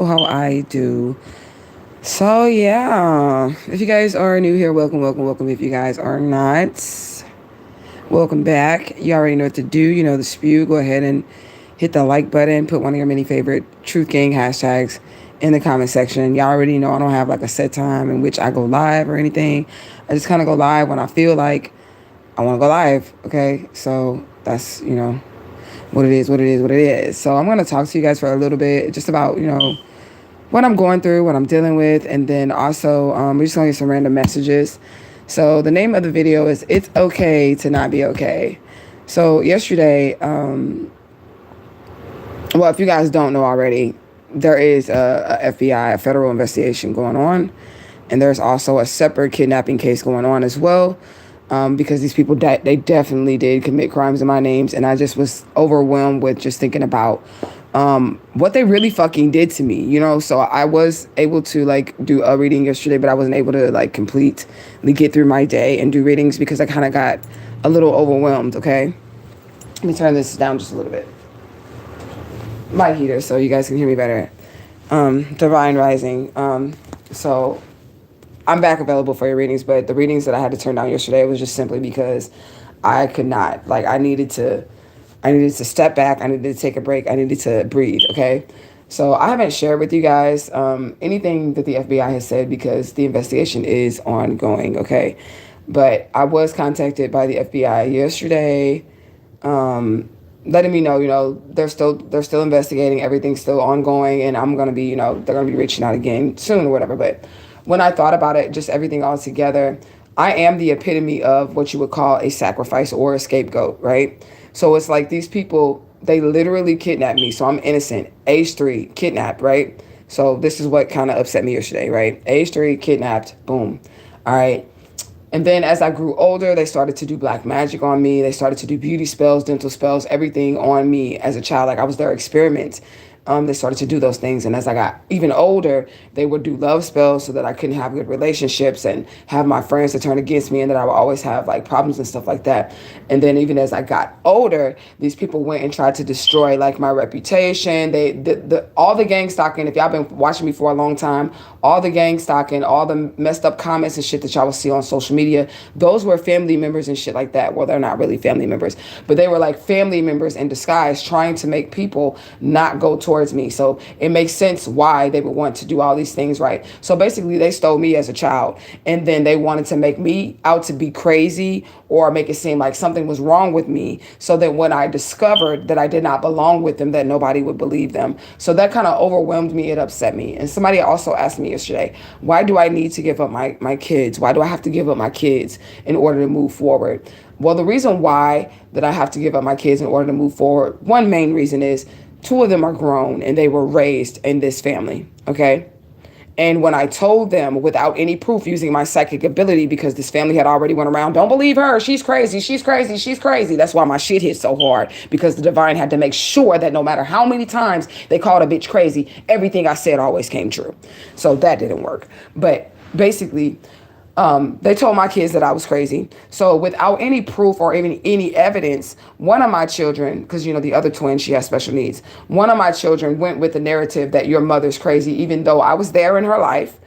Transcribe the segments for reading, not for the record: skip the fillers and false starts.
How I do. So yeah, if you guys are new here, welcome, welcome, welcome. If you guys are not, welcome back. You already know what to do. You know the spew. Go ahead and hit the like button. Put one of your many favorite Truth Gang hashtags in the comment section. Y'all already know I don't have like a set time in which I go live or anything. I just kind of go live when I feel like I want to go live. Okay, so that's what it is, what it is, what it is. So I'm gonna talk to you guys for a little bit, just about what I'm going through, what I'm dealing with, and then also we're just gonna get some random messages. So the name of the video is "It's Okay to Not Be Okay." So yesterday, well, if you guys don't know already, there is a FBI, a federal investigation going on, and there's also a separate kidnapping case going on as well. Because these people, they definitely did commit crimes in my names, and I just was overwhelmed with just thinking about what they really fucking did to me, So I was able to like do a reading yesterday, but I wasn't able to like completely get through my day and do readings because I kind of got a little overwhelmed. Okay, let me turn this down just a little bit, my heater, so you guys can hear me better. Divine Rising. So I'm back available for your readings, but the readings that I had to turn down yesterday was just simply because I could not. Like I needed to step back. I needed to take a break. I needed to breathe. Okay. So I haven't shared with you guys anything that the FBI has said because the investigation is ongoing. Okay. But I was contacted by the FBI yesterday, letting me know, they're still investigating. Everything's still ongoing, and I'm gonna be, they're gonna be reaching out again soon or whatever. But when I thought about it, just everything all together, I am the epitome of what you would call a sacrifice or a scapegoat, right? So it's like these people, they literally kidnapped me. So I'm innocent. Age 3, kidnapped, right? So this is what kind of upset me yesterday, right? Age 3, kidnapped, boom. All right. And then as I grew older, they started to do black magic on me. They started to do beauty spells, dental spells, everything on me as a child. Like I was their experiment. They started to do those things. And as I got even older, they would do love spells so that I couldn't have good relationships and have my friends to turn against me and that I would always have like problems and stuff like that. And then even as I got older, these people went and tried to destroy like my reputation. All the gang stalking, if y'all been watching me for a long time, all the gang stalking, all the messed up comments and shit that y'all will see on social media, those were family members and shit like that. Well, they're not really family members, but they were like family members in disguise trying to make people not go towards me. So it makes sense why they would want to do all these things, right? So basically they stole me as a child, and then they wanted to make me out to be crazy or make it seem like something was wrong with me, so that when I discovered that I did not belong with them, that nobody would believe them. So that kind of overwhelmed me. It upset me. And somebody also asked me yesterday, why do I need to give up my kids? Why do I have to give up my kids in order to move forward? Well, the reason why that I have to give up my kids in order to move forward, one main reason is 2 of them are grown and they were raised in this family, okay? And when I told them without any proof using my psychic ability, because this family had already went around, don't believe her, she's crazy, she's crazy, she's crazy. That's why my shit hit so hard, because the divine had to make sure that no matter how many times they called a bitch crazy, everything I said always came true. So that didn't work. But basically, they told my kids that I was crazy. So without any proof or even any evidence, one of my children, because the other twin, she has special needs. One of my children went with the narrative that your mother's crazy, even though I was there in her life.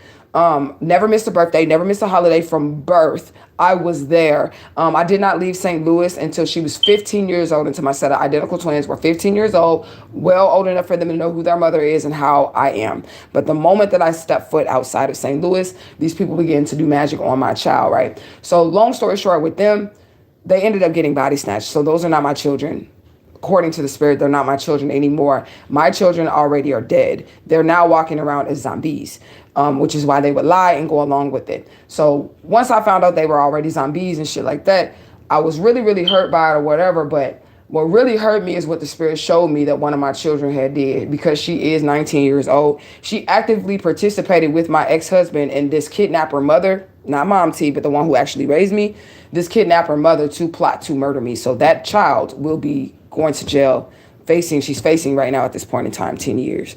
Never missed a birthday, never missed a holiday from birth. I was there. I did not leave St. Louis until she was 15 years old, until my set of identical twins were 15 years old, well old enough for them to know who their mother is and how I am. But the moment that I stepped foot outside of St. Louis, these people began to do magic on my child, right? So long story short, with them, they ended up getting body snatched. So those are not my children. According to the spirit, they're not my children anymore. My children already are dead. They're now walking around as zombies, which is why they would lie and go along with it. So once I found out they were already zombies and shit like that, I was really, really hurt by it or whatever. But what really hurt me is what the spirit showed me that one of my children had did, because she is 19 years old. She actively participated with my ex-husband and this kidnapper mother, not Mom T, but the one who actually raised me, this kidnapper mother, to plot to murder me. So that child will be going to jail, she's facing right now at this point in time 10 years.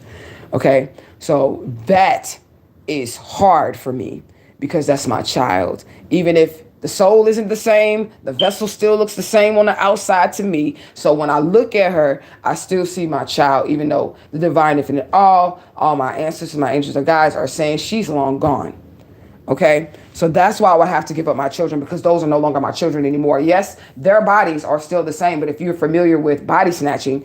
Okay, so that is hard for me because that's my child. Even if The soul isn't the same. The vessel still looks the same on the outside to me. So when I look at her, I still see my child, even though the divine infinite all my ancestors, my angels and guides are saying she's long gone. Okay, so that's why I would have to give up my children, because those are no longer my children anymore. Yes, their bodies are still the same, but if you're familiar with body snatching,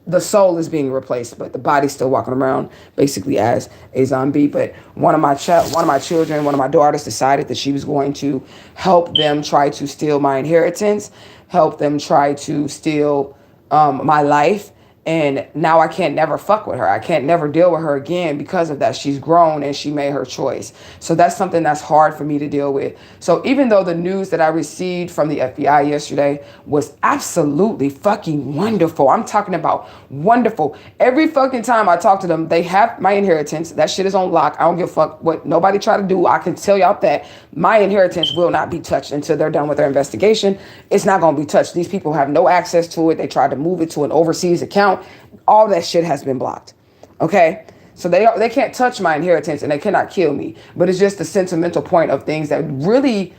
the soul is being replaced, but the body's still walking around basically as a zombie. But one of my children, one of my daughters decided that she was going to help them try to steal my inheritance, help them try to steal my life. And now I can't never fuck with her. I can't never deal with her again because of that. She's grown and she made her choice. So that's something that's hard for me to deal with. So even though the news that I received from the FBI yesterday was absolutely fucking wonderful. I'm talking about wonderful. Every fucking time I talk to them, they have my inheritance. That shit is on lock. I don't give a fuck what nobody try to do. I can tell y'all that my inheritance will not be touched until they're done with their investigation. It's not going to be touched. These people have no access to it. They tried to move it to an overseas account. All that shit has been blocked. Okay, so they can't touch my inheritance and they cannot kill me. But it's just the sentimental point of things that really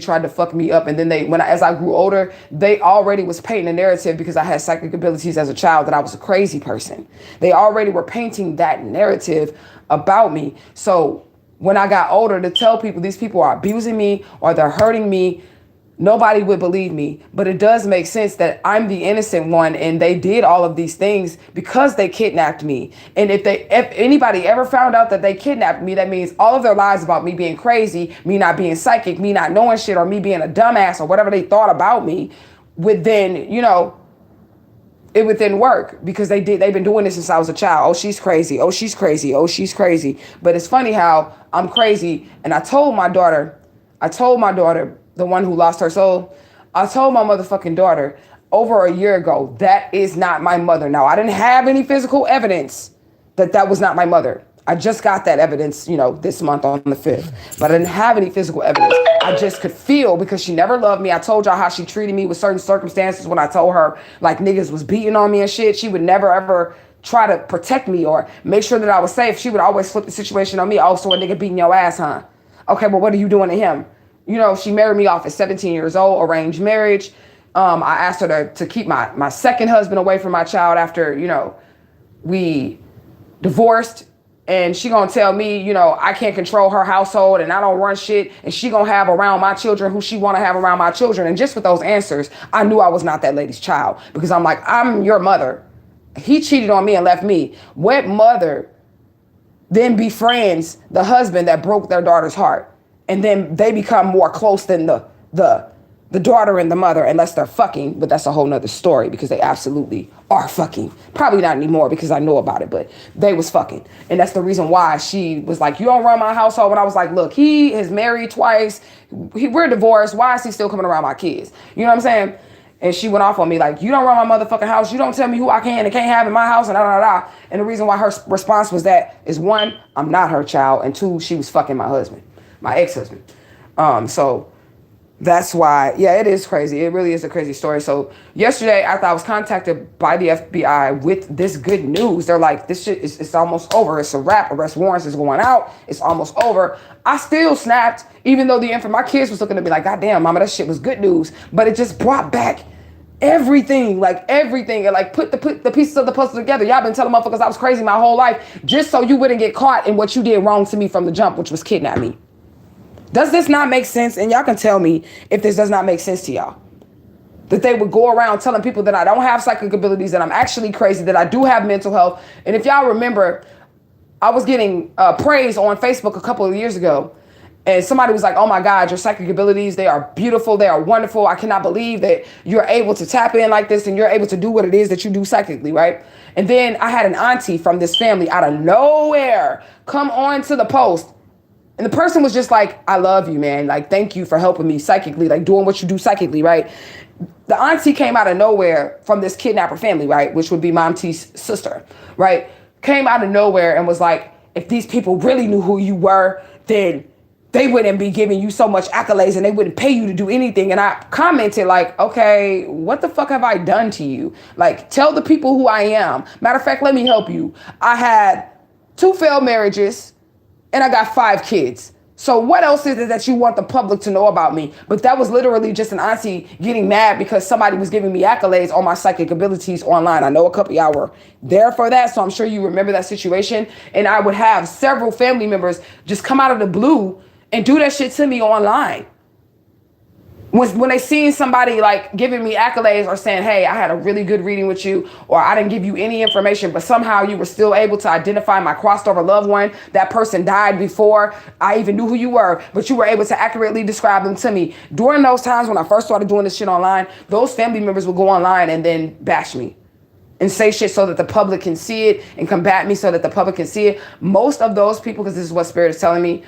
tried to fuck me up. And then as I grew older, they already was painting a narrative, because I had psychic abilities as a child, that I was a crazy person. They already were painting that narrative about me. So when I got older, to tell people these people are abusing me or they're hurting me, nobody would believe me. But it does make sense that I'm the innocent one, and they did all of these things because they kidnapped me. And if anybody ever found out that they kidnapped me, that means all of their lies about me being crazy, me not being psychic, me not knowing shit, or me being a dumbass, or whatever they thought about me, would then, it would then work, because they've been doing this since I was a child. Oh, she's crazy. Oh, she's crazy. Oh, she's crazy. But it's funny how I'm crazy. And I told my daughter, the one who lost her soul, I told my motherfucking daughter over a year ago, that is not my mother. Now, I didn't have any physical evidence that was not my mother. I just got that evidence, this month on the 5th. But I didn't have any physical evidence. I just could feel, because she never loved me. I told y'all how she treated me with certain circumstances when I told her, like, niggas was beating on me and shit. She would never, ever try to protect me or make sure that I was safe. She would always flip the situation on me. Oh, so a nigga beating your ass, huh? Okay, well, what are you doing to him? She married me off at 17 years old, arranged marriage. I asked her to keep my second husband away from my child after, we divorced. And she gonna tell me, I can't control her household and I don't run shit. And she gonna have around my children who she wanna have around my children. And just with those answers, I knew I was not that lady's child, because I'm like, I'm your mother. He cheated on me and left me. What mother then befriends the husband that broke their daughter's heart? And then they become more close than the daughter and the mother, unless they're fucking. But that's a whole nother story, because they absolutely are fucking. Probably not anymore, because I know about it, but they was fucking. And that's the reason why she was like, you don't run my household. When I was like, look, he is married twice. We're divorced. Why is he still coming around my kids? You know what I'm saying? And she went off on me like, you don't run my motherfucking house. You don't tell me who I can and can't have in my house, and da da da. And the reason why her response was that is, one, I'm not her child, and two, she was fucking my husband. My ex-husband. So that's why, yeah, it is crazy. It really is a crazy story. So yesterday, after I was contacted by the FBI with this good news, they're like, this shit it's almost over. It's a wrap. Arrest warrants is going out. It's almost over. I still snapped, even though my kids was looking at me like, God damn, mama, that shit was good news. But it just brought back everything, and like put the pieces of the puzzle together. Y'all been telling motherfuckers I was crazy my whole life, just so you wouldn't get caught in what you did wrong to me from the jump, which was kidnap me. Does this not make sense? And y'all can tell me if this does not make sense to y'all. That they would go around telling people that I don't have psychic abilities, that I'm actually crazy, that I do have mental health. And if y'all remember, I was getting praise on Facebook a couple of years ago. And somebody was like, oh my God, your psychic abilities, they are beautiful. They are wonderful. I cannot believe that you're able to tap in like this and you're able to do what it is that you do psychically, right? And then I had an auntie from this family out of nowhere come on to the post. And the person was just like, I love you, man. Like, thank you for helping me psychically, like doing what you do psychically, right? The auntie came out of nowhere from this kidnapper family, right? Which would be Mom T's sister, right? Came out of nowhere and was like, if these people really knew who you were, then they wouldn't be giving you so much accolades and they wouldn't pay you to do anything. And I commented like, okay, what the fuck have I done to you? Like, tell the people who I am. Matter of fact, let me help you. I had 2 failed marriages and I got 5 kids. So what else is it that you want the public to know about me? But that was literally just an auntie getting mad because somebody was giving me accolades on my psychic abilities online. I know a couple of y'all were there for that, so I'm sure you remember that situation. And I would have several family members just come out of the blue and do that shit to me online. When they seen somebody like giving me accolades or saying, hey, I had a really good reading with you, or I didn't give you any information, but somehow you were still able to identify my crossed over loved one. That person died before I even knew who you were, but you were able to accurately describe them to me. During those times when I first started doing this shit online, those family members would go online and then bash me and say shit so that the public can see it and combat me so that the public can see it. Most of those people, because this is what Spirit is telling me,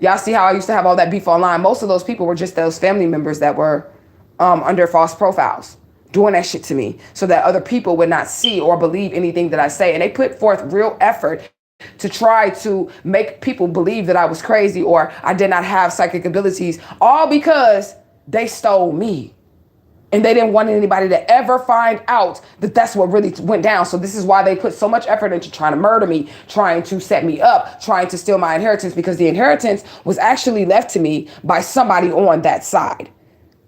y'all see how I used to have all that beef online? Most of those people were just those family members that were under false profiles doing that shit to me so that other people would not see or believe anything that I say. And they put forth real effort to try to make people believe that I was crazy or I did not have psychic abilities, all because they stole me. And they didn't want anybody to ever find out that that's what really went down. So this is why they put so much effort into trying to murder me, trying to set me up, trying to steal my inheritance, because the inheritance was actually left to me by somebody on that side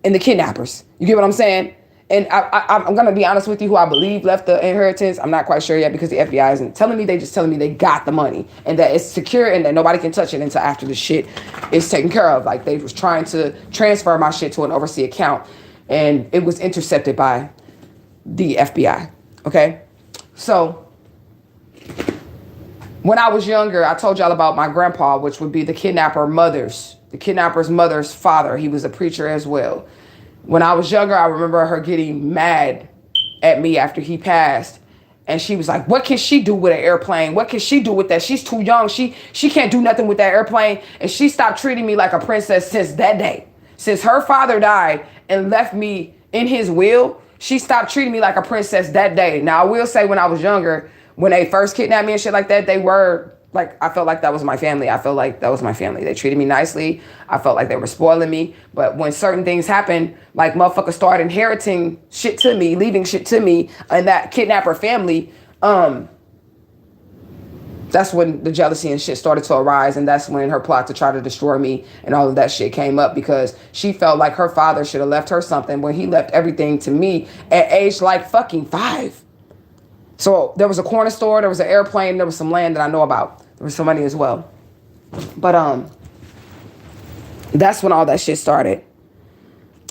and the kidnappers. You get what I'm saying? And I'm going to be honest with you, who I believe left the inheritance. I'm not quite sure yet because the FBI isn't telling me. They just telling me they got the money and that it's secure and that nobody can touch it until after the shit is taken care of. Like they was trying to transfer my shit to an overseas account. And it was intercepted by the FBI, okay? So when I was younger, I told y'all about my grandpa, which would be the kidnapper's mother's father. He was a preacher as well. When I was younger, I remember her getting mad at me after he passed. And she was like, what can she do with an airplane? What can she do with that? She's too young. She can't do nothing with that airplane. And she stopped treating me like a princess since that day. Since her father died and left me in his will, she stopped treating me like a princess that day. Now, I will say when I was younger, when they first kidnapped me and shit like that, they were like, I felt like that was my family. I felt like that was my family. They treated me nicely. I felt like they were spoiling me. But when certain things happened, like motherfuckers started inheriting shit to me, leaving shit to me and that kidnapper family, that's when the jealousy and shit started to arise. And that's when her plot to try to destroy me and all of that shit came up, because she felt like her father should have left her something when he left everything to me at age like fucking 5. So there was a corner store, there was an airplane, there was some land that I know about. There was some money as well. But that's when all that shit started.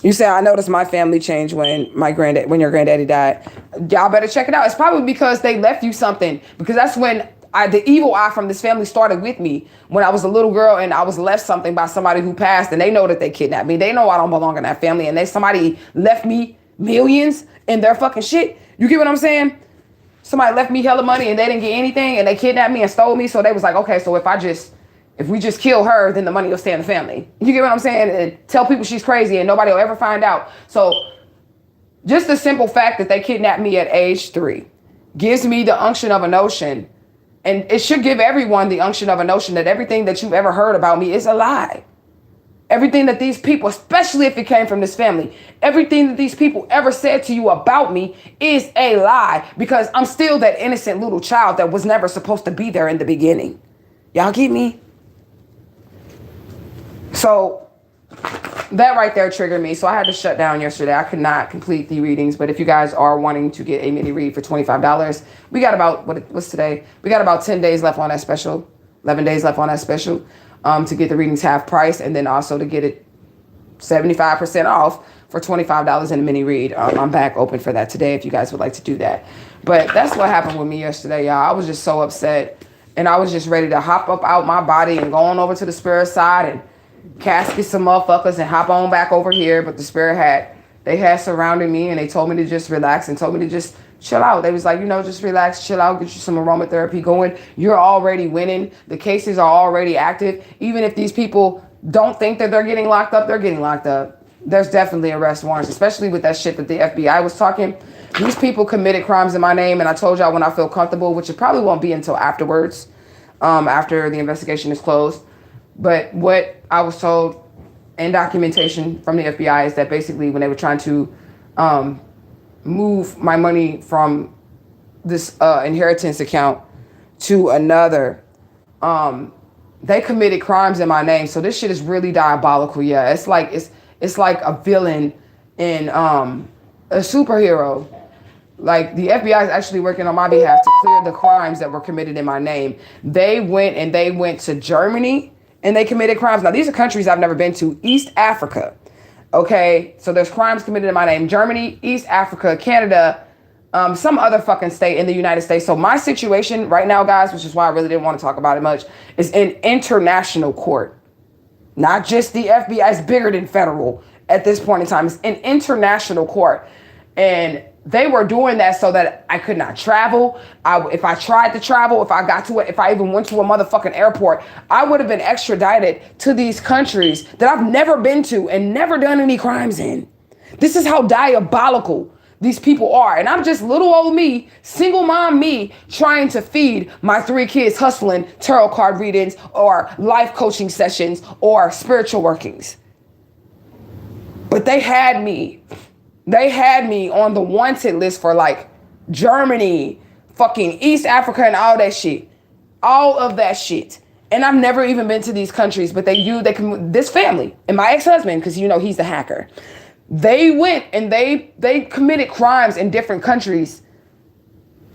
You say, I noticed my family changed when your granddaddy died. Y'all better check it out. It's probably because they left you something, because that's when the evil eye from this family started with me when I was a little girl and I was left something by somebody who passed, and they know that they kidnapped me. They know I don't belong in that family, and somebody left me millions in their fucking shit. You get what I'm saying? Somebody left me hella money and they didn't get anything and they kidnapped me and stole me. So they was like, okay, so if we just kill her, then the money will stay in the family. You get what I'm saying? And tell people she's crazy and nobody will ever find out. So just the simple fact that they kidnapped me at age 3 gives me the unction of a notion. And it should give everyone the unction of a notion that everything that you've ever heard about me is a lie. Everything that these people, especially if it came from this family, everything that these people ever said to you about me is a lie, because I'm still that innocent little child that was never supposed to be there in the beginning. Y'all get me? So that right there triggered me. So I had to shut down yesterday. I could not complete the readings. But if you guys are wanting to get a mini read for $25, we got about, what's today? We got about 10 days left on that special, 11 days left on that special, to get the readings half price, and then also to get it 75% off for $25 in a mini read. I'm back open for that today if you guys would like to do that. But that's what happened with me yesterday, y'all. I was just so upset, and I was just ready to hop up out my body and go on over to the spirit side and casket some motherfuckers and hop on back over here. But the spirit had surrounded me, and they told me to just relax and told me to just chill out. They was like, just relax, chill out, get you some aromatherapy going. You're already winning. The cases are already active. Even if these people don't think that they're getting locked up, they're getting locked up. There's definitely arrest warrants, especially with that shit that the FBI was talking. These people committed crimes in my name, and I told y'all when I feel comfortable, which it probably won't be until afterwards, after the investigation is closed. But what I was told in documentation from the FBI is that basically when they were trying to move my money from this inheritance account to another, they committed crimes in my name. So this shit is really diabolical. Yeah, it's like a villain in a superhero. Like the FBI is actually working on my behalf to clear the crimes that were committed in my name. They went to Germany and they committed crimes. Now these are countries I've never been to. East Africa. Okay, so there's crimes committed in my name. Germany, East Africa, Canada, some other fucking state in the United States. So my situation right now, guys, which is why I really didn't want to talk about it much, is in international court. Not just the FBI, it's bigger than federal at this point in time. It's in international court. And they were doing that so that I could not travel. If I tried to travel, if I even went to a motherfucking airport, I would have been extradited to these countries that I've never been to and never done any crimes in. This is how diabolical these people are. And I'm just little old me, single mom me, trying to feed my 3 kids, hustling tarot card readings or life coaching sessions or spiritual workings. But they had me on the wanted list for like Germany, fucking East Africa and all that shit. All of that shit. And I've never even been to these countries, but this family and my ex-husband, because he's the hacker. They went and they committed crimes in different countries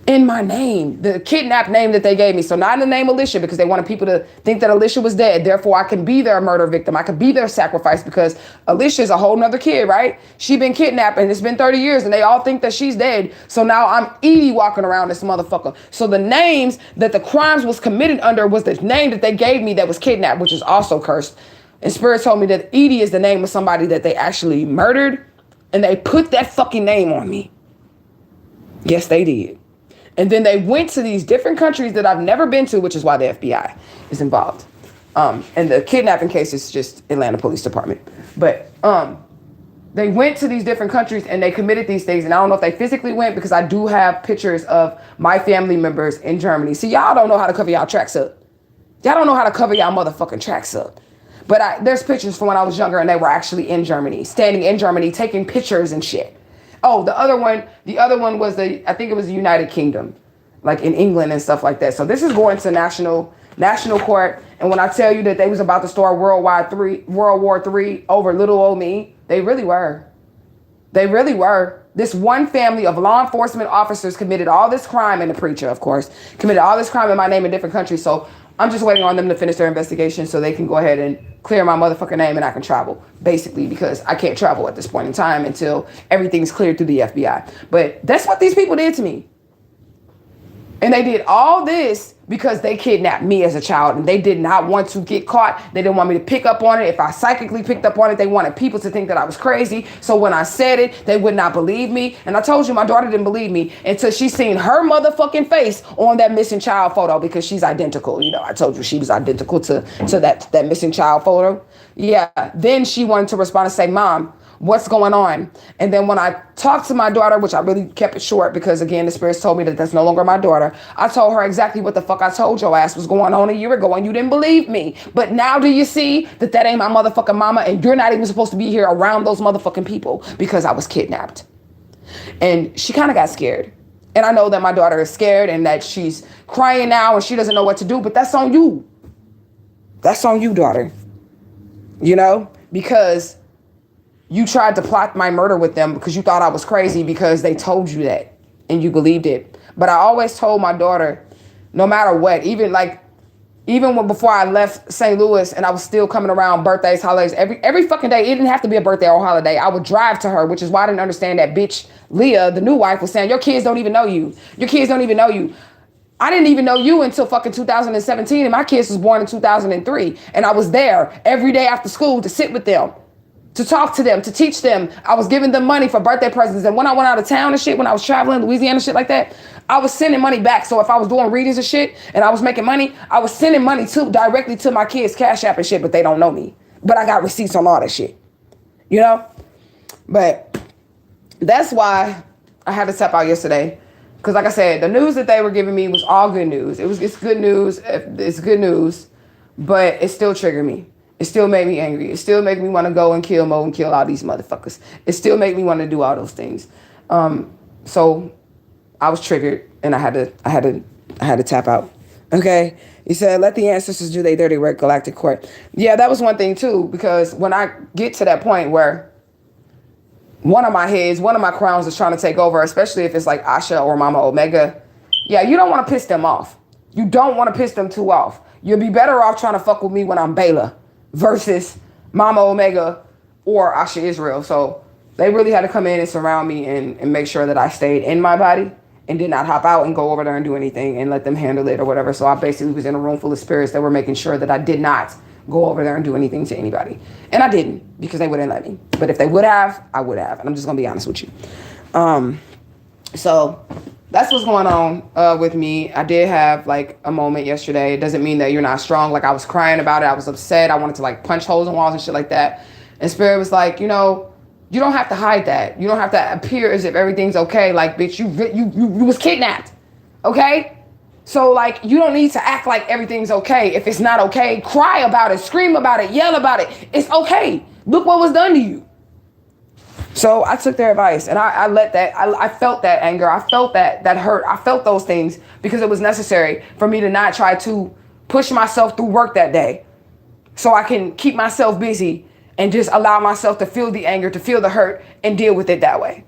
in my name, the kidnapped name that they gave me. So not in the name Alicia, because they wanted people to think that Alicia was dead. Therefore, I can be their murder victim. I could be their sacrifice because Alicia is a whole nother kid, right? She been kidnapped and it's been 30 years and they all think that she's dead. So now I'm Edie walking around this motherfucker. So the names that the crimes was committed under was the name that they gave me that was kidnapped, which is also cursed. And Spirit told me that Edie is the name of somebody that they actually murdered and they put that fucking name on me. Yes, they did. And then they went to these different countries that I've never been to, which is why the FBI is involved. And the kidnapping case is just Atlanta Police Department. But they went to these different countries and they committed these things. And I don't know if they physically went because I do have pictures of my family members in Germany. See, y'all don't know how to cover y'all tracks up. Y'all don't know how to cover y'all motherfucking tracks up. But there's pictures from when I was younger and they were actually in Germany, standing in Germany, taking pictures and shit. Oh, the other one was I think it was the United Kingdom, like in England and stuff like that. So this is going to national court. And when I tell you that they was about to start World War III over little old me, they really were. They really were. This one family of law enforcement officers committed all this crime, and the preacher, of course, committed all this crime in my name in different countries. So I'm just waiting on them to finish their investigation so they can go ahead and clear my motherfucking name and I can travel, basically, because I can't travel at this point in time until everything's cleared through the FBI. But that's what these people did to me. And they did all this because they kidnapped me as a child and they did not want to get caught. They didn't want me to pick up on it. If I psychically picked up on it, they wanted people to think that I was crazy. So when I said it, they would not believe me. And I told you my daughter didn't believe me until she seen her motherfucking face on that missing child photo because she's identical. I told you she was identical to that missing child photo. Yeah. Then she wanted to respond and say, Mom, what's going on? And then when I talked to my daughter, which I really kept it short because, again, the spirits told me that that's no longer my daughter. I told her exactly what the fuck I told your ass was going on a year ago and you didn't believe me. But now do you see that ain't my motherfucking mama and you're not even supposed to be here around those motherfucking people because I was kidnapped. And she kind of got scared. And I know that my daughter is scared and that she's crying now and she doesn't know what to do, but that's on you. That's on you, daughter. Because you tried to plot my murder with them because you thought I was crazy because they told you that and you believed it. But I always told my daughter, no matter what, even before I left St. Louis and I was still coming around birthdays, holidays, every fucking day, it didn't have to be a birthday or holiday. I would drive to her, which is why I didn't understand that bitch Leah, the new wife, was saying, your kids don't even know you. Your kids don't even know you. I didn't even know you until fucking 2017 and my kids was born in 2003. And I was there every day after school to sit with them, to talk to them, to teach them. I was giving them money for birthday presents. And when I went out of town and shit, when I was traveling, Louisiana, shit like that, I was sending money back. So if I was doing readings and shit and I was making money, I was sending money directly to my kids' Cash App and shit, but they don't know me. But I got receipts on all that shit, But that's why I had to tap out yesterday. Because like I said, the news that they were giving me was all good news. It's good news. It's good news, but it still triggered me. It still made me angry. It still made me want to go and kill Mo and kill all these motherfuckers. It still made me want to do all those things. So I was triggered and I had to tap out. Okay. He said, let the ancestors do their dirty work, galactic court. Yeah, that was one thing too, because when I get to that point where one of my heads, one of my crowns is trying to take over, especially if it's like Asha or Mama Omega, yeah, you don't want to piss them off. You don't want to piss them too off. You'll be better off trying to fuck with me when I'm Bela versus Mama Omega or Asha Israel. So they really had to come in and surround me and make sure that I stayed in my body and did not hop out and go over there and do anything and let them handle it or whatever. So I basically was in a room full of spirits that were making sure that I did not go over there and do anything to anybody. And I didn't, because they wouldn't let me. But if they would have, I would have. And I'm just going to be honest with you. So that's what's going on with me. I did have like a moment yesterday. It doesn't mean that you're not strong. Like I was crying about it. I was upset. I wanted to like punch holes in walls and shit like that. And Spirit was like, you know, you don't have to hide that. You don't have to appear as if everything's okay. Like, bitch, you was kidnapped. Okay? So, like, you don't need to act like everything's okay. If it's not okay, cry about it, scream about it, yell about it. It's okay. Look what was done to you. So I took their advice and I let that, I felt that anger. I felt that hurt. I felt those things because it was necessary for me to not try to push myself through work that day so I can keep myself busy and just allow myself to feel the anger, to feel the hurt, and deal with it that way.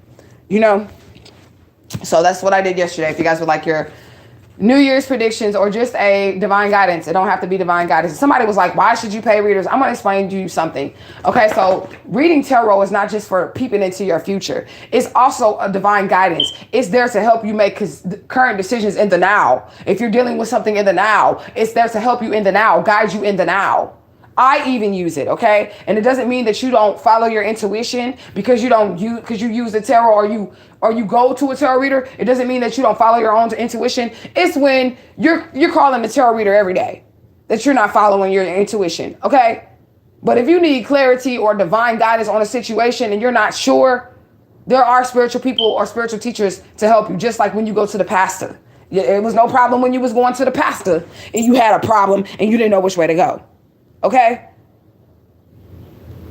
You know? So that's what I did yesterday. If you guys would like your New Year's predictions or just a divine guidance, it don't have to be divine guidance. Somebody was like, why should you pay readers? I'm going to explain to you something. Okay, so reading tarot is not just for peeping into your future. It's also a divine guidance. It's there to help you make current decisions in the now. If you're dealing with something in the now, it's there to help you in the now, guide you in the now. I even use it, okay? And it doesn't mean that you don't follow your intuition because you use the tarot or you go to a tarot reader. It doesn't mean that you don't follow your own intuition. It's when you're calling the tarot reader every day that you're not following your intuition, okay? But if you need clarity or divine guidance on a situation and you're not sure, there are spiritual people or spiritual teachers to help you, just like when you go to the pastor. It was no problem when you was going to the pastor and you had a problem and you didn't know which way to go. Okay?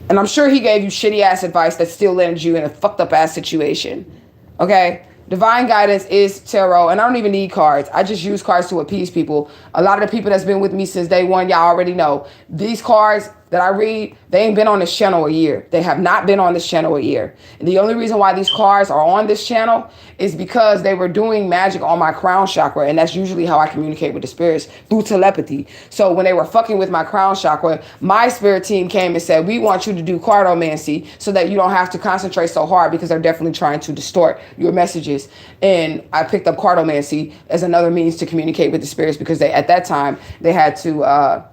And I'm sure he gave you shitty ass advice that still landed you in a fucked up ass situation. Okay? Divine guidance is tarot, and I don't even need cards. I just use cards to appease people. A lot of the people that's been with me since day one, y'all already know. These cards that I read, they ain't been on this channel a year. They have not been on this channel a year. And the only reason why these cards are on this channel is because they were doing magic on my crown chakra, and that's usually how I communicate with the spirits, through telepathy. So when they were fucking with my crown chakra, my spirit team came and said, we want you to do cardomancy so that you don't have to concentrate so hard because they're definitely trying to distort your messages. And I picked up cardomancy as another means to communicate with the spirits because they, at that time, they had to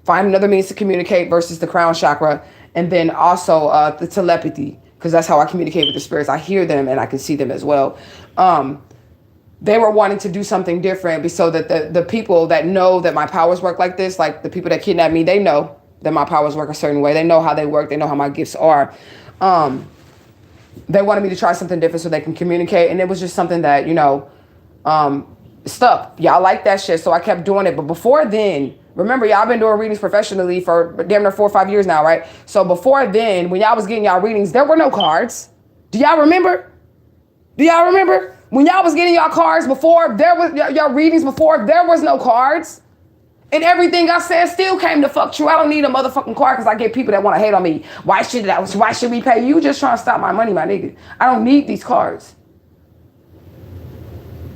find another means to communicate versus the crown chakra. And then also the telepathy, because that's how I communicate with the spirits. I hear them and I can see them as well. They were wanting to do something different so that the people that know that my powers work like this, like the people that kidnap me, they know that my powers work a certain way. They know how they work. They know how my gifts are. They wanted me to try something different so they can communicate. And it was just something that, you know, stuck. Y'all like that shit. So I kept doing it. But before then, remember, y'all been doing readings professionally for damn near 4 or 5 years now, right? So before then, when y'all was getting y'all readings, there were no cards. Do y'all remember? Do y'all remember? When y'all was getting y'all cards before, there was y'all readings before, there was no cards. And everything I said still came to fuck true. I don't need a motherfucking card because I get people that want to hate on me. Why should we pay you? Just trying to stop my money, my nigga. I don't need these cards.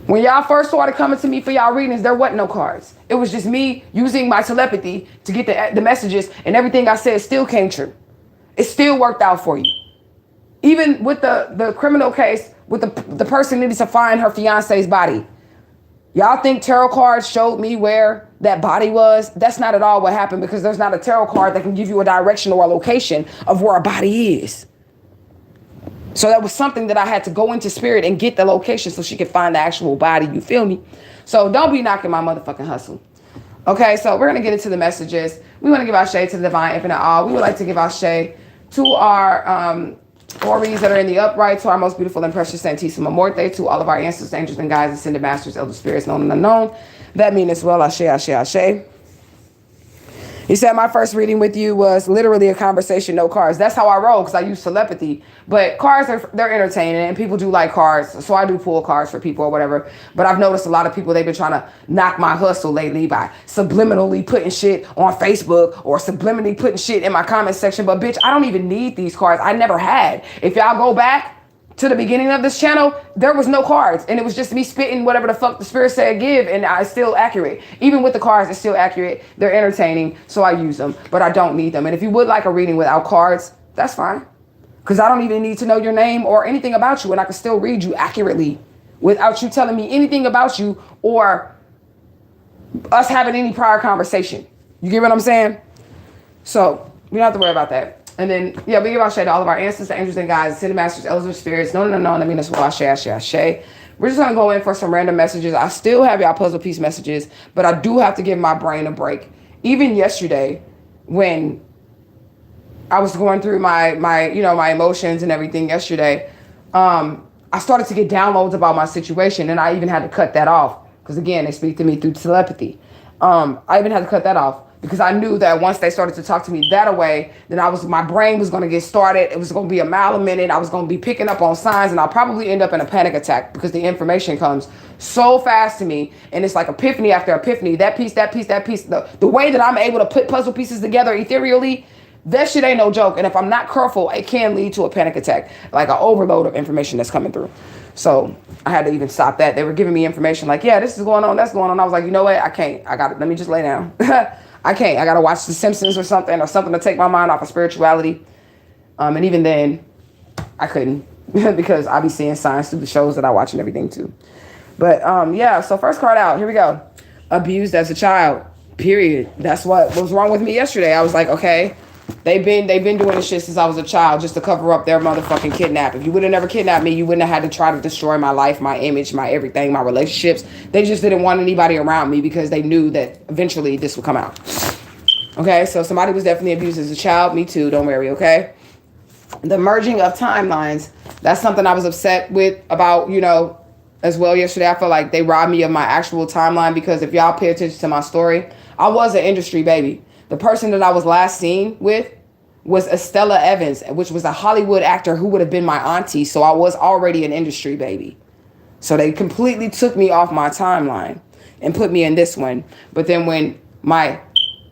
When y'all first started coming to me for y'all readings, there wasn't no cards. It was just me using my telepathy to get the messages, and everything I said still came true. It still worked out for you. Even with the criminal case, with the person needed to find her fiance's body. Y'all think tarot cards showed me where that body was? That's not at all what happened, because there's not a tarot card that can give you a direction or a location of where a body is. So that was something that I had to go into spirit and get the location so she could find the actual body. You feel me? So don't be knocking my motherfucking hustle. Okay, so we're going to get into the messages. We want to give our shade to the divine infinite all. We would like to give our shade to our Oris that are in the upright, to our most beautiful and precious Santissima Morte, to all of our ancestors, angels, and guides, ascended masters, elder spirits, known and unknown. That means as well, ashe, ashe, ashe. He said, my first reading with you was literally a conversation, no cards. That's how I roll because I use telepathy. But cards, they're entertaining and people do like cards. So I do pull cards for people or whatever. But I've noticed a lot of people, they've been trying to knock my hustle lately by subliminally putting shit on Facebook or subliminally putting shit in my comment section. But bitch, I don't even need these cards. I never had. If y'all go back to the beginning of this channel, there was no cards. And it was just me spitting whatever the fuck the spirit said give. And it's still accurate. Even with the cards, it's still accurate. They're entertaining. So I use them. But I don't need them. And if you would like a reading without cards, that's fine. Because I don't even need to know your name or anything about you. And I can still read you accurately without you telling me anything about you or us having any prior conversation. You get what I'm saying? So we don't have to worry about that. And then, yeah, we give our shade to all of our ancestors, angels, and guides, city masters, elders, spirits. No. I mean, that's what I say. We're just going to go in for some random messages. I still have y'all puzzle piece messages, but I do have to give my brain a break. Even yesterday, when I was going through my emotions and everything yesterday, I started to get downloads about my situation, and I even had to cut that off. Because, again, they speak to me through telepathy. I even had to cut that off. Because I knew that once they started to talk to me that way, then my brain was going to get started. It was going to be a mile a minute. I was going to be picking up on signs, and I'll probably end up in a panic attack because the information comes so fast to me. And it's like epiphany after epiphany. That piece. The way that I'm able to put puzzle pieces together ethereally, that shit ain't no joke. And if I'm not careful, it can lead to a panic attack, like an overload of information that's coming through. So I had to even stop that. They were giving me information like, yeah, this is going on, that's going on. I was like, you know what? I can't. Let me just lay down. I can't. I got to watch The Simpsons or something to take my mind off of spirituality. And even then, I couldn't because I be seeing signs through the shows that I watch and everything too. But yeah, so first card out. Here we go. Abused as a child, period. That's what was wrong with me yesterday. I was like, okay, they've been doing this shit since I was a child just to cover up their motherfucking kidnap. If you would have never kidnapped me, you wouldn't have had to try to destroy my life, my image, my everything, my relationships. They just didn't want anybody around me because they knew that eventually this would come out. Okay, so somebody was definitely abused as a child. Me too, don't worry, okay? The merging of timelines, that's something I was upset with about, as well yesterday. I felt like they robbed me of my actual timeline because if y'all pay attention to my story, I was an industry baby. The person that I was last seen with was Estella Evans, which was a Hollywood actor who would have been my auntie. So I was already an industry baby. So they completely took me off my timeline and put me in this one. But then when my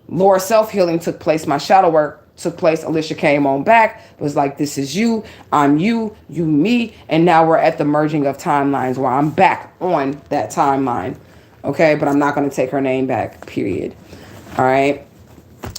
lower self-healing took place, my shadow work took place, Alicia came on back. It was like, this is you, I'm you me. And now we're at the merging of timelines where I'm back on that timeline. Okay, but I'm not going to take her name back, period. All right.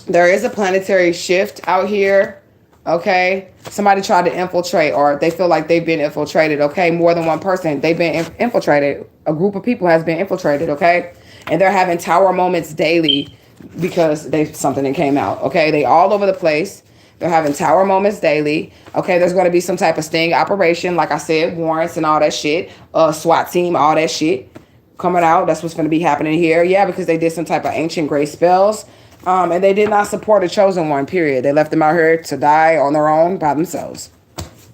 There is a planetary shift out here, okay? Somebody tried to infiltrate or they feel like they've been infiltrated, okay? More than one person, they've been infiltrated. A group of people has been infiltrated, okay? And they're having tower moments daily because something that came out, okay? They all over the place. They're having tower moments daily, okay? There's going to be some type of sting operation, like I said, warrants and all that shit, SWAT team, all that shit coming out. That's what's going to be happening here. Yeah, because they did some type of ancient gray spells. And they did not support a chosen one, period. They left them out here to die on their own by themselves.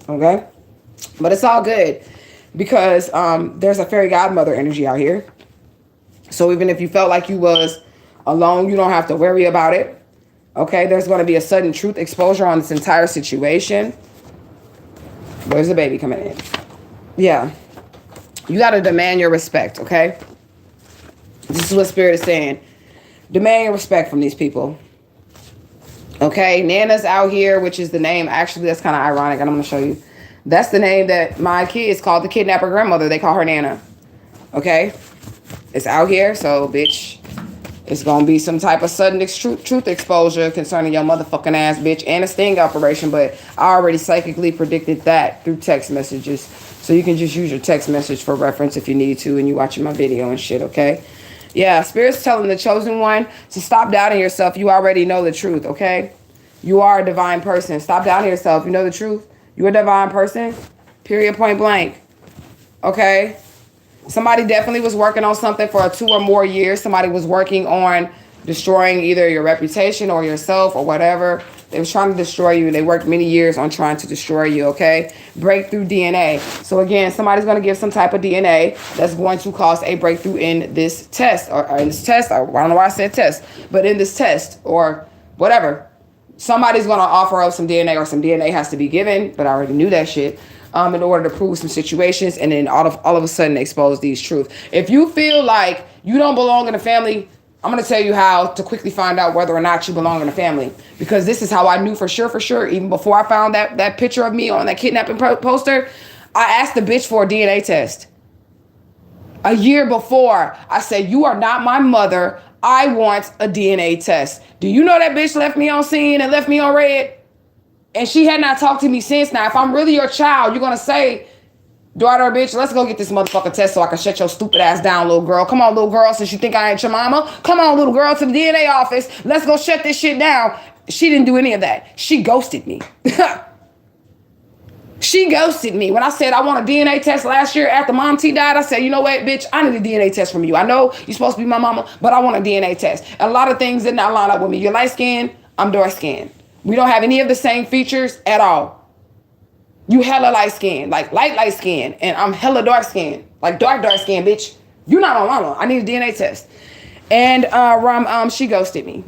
Okay? But it's all good because there's a fairy godmother energy out here. So even if you felt like you was alone, you don't have to worry about it. Okay? There's going to be a sudden truth exposure on this entire situation. Where's the baby coming in? Yeah. You got to demand your respect, okay? This is what Spirit is saying. Demand your respect from these people. Okay, Nana's out here, which is the name. Actually, that's kind of ironic, and I'm going to show you. That's the name that my kids called the kidnapper grandmother. They call her Nana. Okay, it's out here, so bitch, it's going to be some type of sudden truth exposure concerning your motherfucking ass, bitch, and a sting operation. But I already psychically predicted that through text messages, so you can just use your text message for reference if you need to, and you watching my video and shit. Okay. Yeah, Spirit's telling the chosen one to stop doubting yourself. You already know the truth, okay? You are a divine person. Stop doubting yourself. You know the truth. You're a divine person, period, point blank, okay? Somebody definitely was working on something for 2 or more years. Somebody was working on destroying either your reputation or yourself or whatever. They was trying to destroy you. They worked many years on trying to destroy you, okay? Breakthrough DNA. So again, somebody's going to give some type of DNA that's going to cause a breakthrough in this test. Or in this test, I don't know why I said test, but in this test or whatever. Somebody's going to offer up some DNA, or some DNA has to be given, but I already knew that shit, in order to prove some situations, and then all of a sudden expose these truths. If you feel like you don't belong in a family, I'm going to tell you how to quickly find out whether or not you belong in a family, because this is how I knew for sure, even before I found that picture of me on that kidnapping poster. I asked the bitch for a DNA test. A year before, I said, you are not my mother. I want a DNA test. Do you know that bitch left me on scene and left me on red? And she had not talked to me since. Now, if I'm really your child, you're going to say, daughter, bitch, let's go get this motherfucking test so I can shut your stupid ass down, little girl. Come on, little girl, since you think I ain't your mama. Come on, little girl, to the DNA office. Let's go shut this shit down. She didn't do any of that. She ghosted me. She ghosted me. When I said I want a DNA test last year after Mom T died, I said, you know what, bitch, I need a DNA test from you. I know you're supposed to be my mama, but I want a DNA test. And a lot of things did not line up with me. You're light skinned, I'm dark skinned. We don't have any of the same features at all. You hella light skinned, like light skinned, and I'm hella dark skinned, like dark skinned, bitch. You're not on mama. I need a DNA test. And she ghosted me.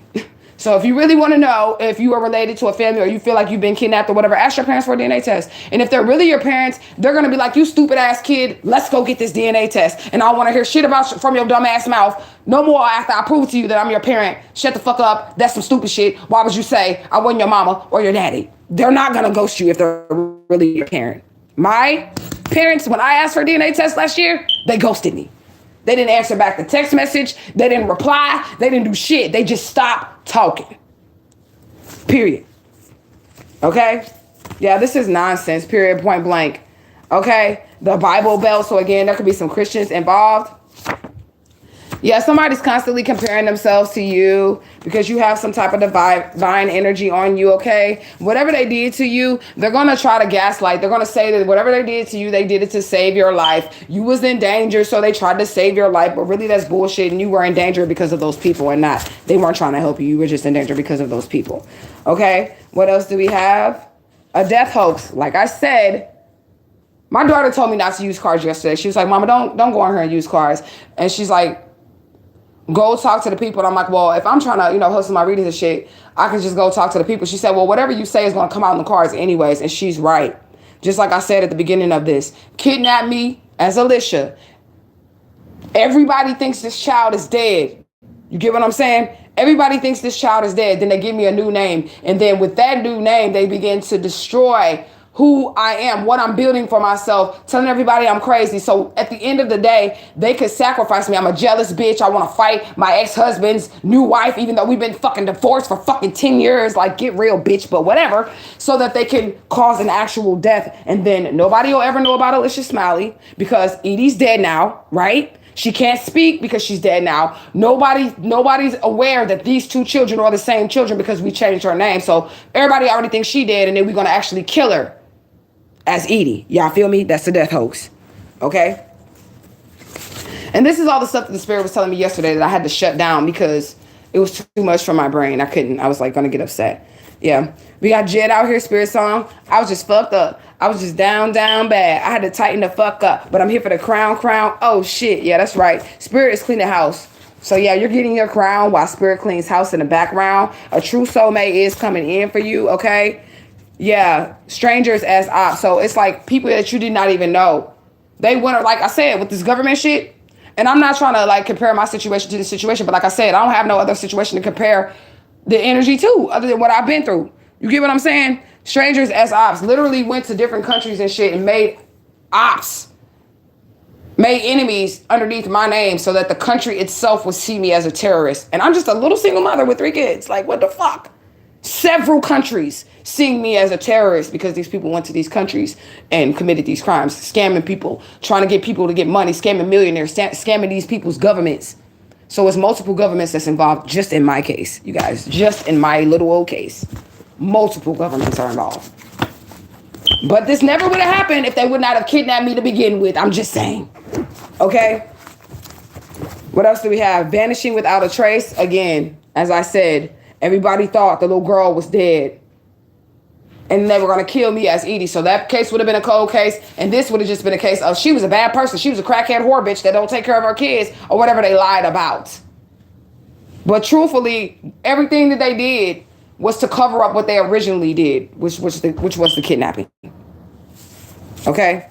So if you really want to know if you are related to a family, or you feel like you've been kidnapped or whatever, ask your parents for a DNA test. And if they're really your parents, they're going to be like, you stupid ass kid, let's go get this DNA test. And I want to hear shit from your dumb ass mouth. No more after I prove to you that I'm your parent. Shut the fuck up. That's some stupid shit. Why would you say I wasn't your mama or your daddy? They're not going to ghost you if they're really your parent. My parents, when I asked for a DNA test last year, they ghosted me. They didn't answer back the text message. They didn't reply. They didn't do shit. They just stopped talking. Period. Okay? Yeah, this is nonsense. Period. Point blank. Okay? The Bible Belt. So again, there could be some Christians involved. Yeah, somebody's constantly comparing themselves to you because you have some type of divine energy on you, okay? Whatever they did to you, they're going to try to gaslight. They're going to say that whatever they did to you, they did it to save your life. You was in danger, so they tried to save your life, but really that's bullshit, and you were in danger because of those people and not. They weren't trying to help you. You were just in danger because of those people, okay? What else do we have? A death hoax. Like I said, my daughter told me not to use cars yesterday. She was like, Mama, don't go on here and use cars. And she's like, go talk to the people. And I'm like, well, if I'm trying to, hustle my readings and shit, I can just go talk to the people. She said, well, whatever you say is going to come out in the cards anyways. And she's right. Just like I said at the beginning of this, kidnap me as Alicia. Everybody thinks this child is dead. You get what I'm saying? Everybody thinks this child is dead. Then they give me a new name. And then with that new name, they begin to destroy who I am, what I'm building for myself, telling everybody I'm crazy. So at the end of the day, they could sacrifice me. I'm a jealous bitch. I want to fight my ex-husband's new wife, even though we've been fucking divorced for fucking 10 years. Like, get real, bitch, but whatever. So that they can cause an actual death. And then nobody will ever know about Alicia Smiley because Edie's dead now, right? She can't speak because she's dead now. Nobody's aware that these two children are the same children because we changed her name. So everybody already thinks she dead, and then we're going to actually kill her as Edie. Y'all feel me? That's the death hoax. Okay? And this is all the stuff that the spirit was telling me yesterday that I had to shut down because it was too much for my brain. I was like going to get upset. Yeah. We got Jed out here, spirit song. I was just fucked up. I was just down bad. I had to tighten the fuck up. But I'm here for the crown. Oh, shit. Yeah, that's right. Spirit is cleaning house. So, yeah, you're getting your crown while spirit cleans house in the background. A true soulmate is coming in for you, okay? Yeah, strangers as ops. So it's like people that you did not even know. They went, like I said, with this government shit. And I'm not trying to like compare my situation to this situation. But like I said, I don't have no other situation to compare the energy to other than what I've been through. You get what I'm saying? Strangers as ops literally went to different countries and shit and made ops. Made enemies underneath my name so that the country itself would see me as a terrorist. And I'm just a little single mother with 3 kids. Like, what the fuck? Several countries seeing me as a terrorist because these people went to these countries and committed these crimes, scamming people, trying to get people to get money, scamming millionaires, scamming these people's governments. So it's multiple governments that's involved just in my case, you guys, just in my little old case. Multiple governments are involved. But this never would have happened if they would not have kidnapped me to begin with. I'm just saying. Okay? What else do we have? Vanishing without a trace. Again, as I said, everybody thought the little girl was dead. And they were going to kill me as Edie. So that case would have been a cold case. And this would have just been a case of she was a bad person. She was a crackhead whore bitch that don't take care of her kids or whatever they lied about. But truthfully, everything that they did was to cover up what they originally did, which was the kidnapping. Okay?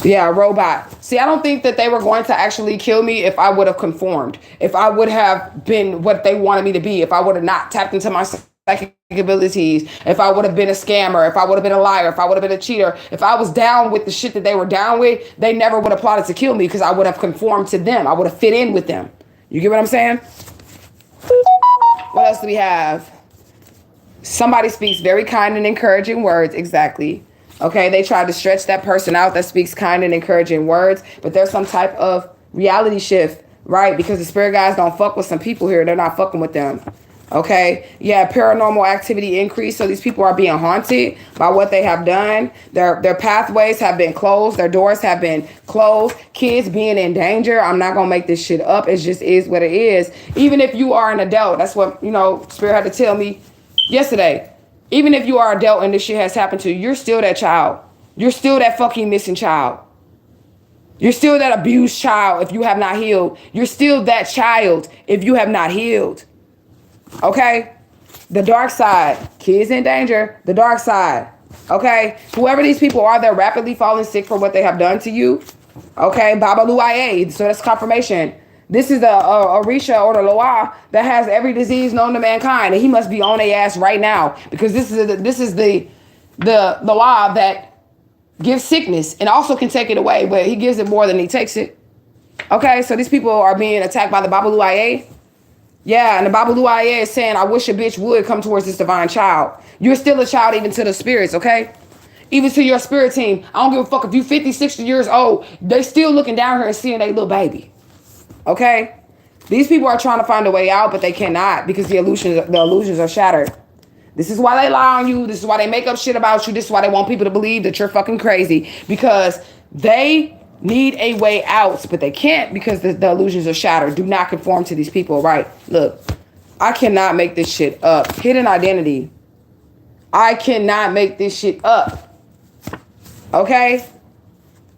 Yeah, robot. See, I don't think that they were going to actually kill me if I would have conformed. If I would have been what they wanted me to be. If I would have not tapped into my psychic abilities. If I would have been a scammer. If I would have been a liar. If I would have been a cheater. If I was down with the shit that they were down with, they never would have plotted to kill me because I would have conformed to them. I would have fit in with them. You get what I'm saying? What else do we have? Somebody speaks very kind and encouraging words. Exactly. Okay, they tried to stretch that person out that speaks kind and encouraging words, but there's some type of reality shift, right? Because the spirit guys don't fuck with some people here. They're not fucking with them. Okay, yeah, paranormal activity increased. So these people are being haunted by what they have done. Their pathways have been closed. Their doors have been closed. Kids being in danger. I'm not going to make this shit up. It just is what it is. Even if you are an adult, that's what, Spirit had to tell me yesterday. Even if you are an adult and this shit has happened to you, you're still that child. You're still that fucking missing child. You're still that abused child if you have not healed. You're still that child if you have not healed. Okay? The dark side. Kids in danger. The dark side. Okay? Whoever these people are, they're rapidly falling sick for what they have done to you. Okay? Baba Luaye. So that's confirmation. This is the Orisha or the Loa that has every disease known to mankind, and he must be on their ass right now because this is the Loa that gives sickness and also can take it away, but he gives it more than he takes it. Okay, so these people are being attacked by the Baba Luaye. Yeah, and the Baba Luaye is saying, I wish a bitch would come towards this divine child. You're still a child even to the spirits, okay? Even to your spirit team. I don't give a fuck if you 50, 60 years old. They still looking down here and seeing their little baby. Okay? These people are trying to find a way out, but they cannot because the illusions are shattered. This is why they lie on you. This is why they make up shit about you. This is why they want people to believe that you're fucking crazy because they need a way out, but they can't because the illusions are shattered. Do not conform to these people, right? Look, I cannot make this shit up. Hidden identity. I cannot make this shit up. Okay?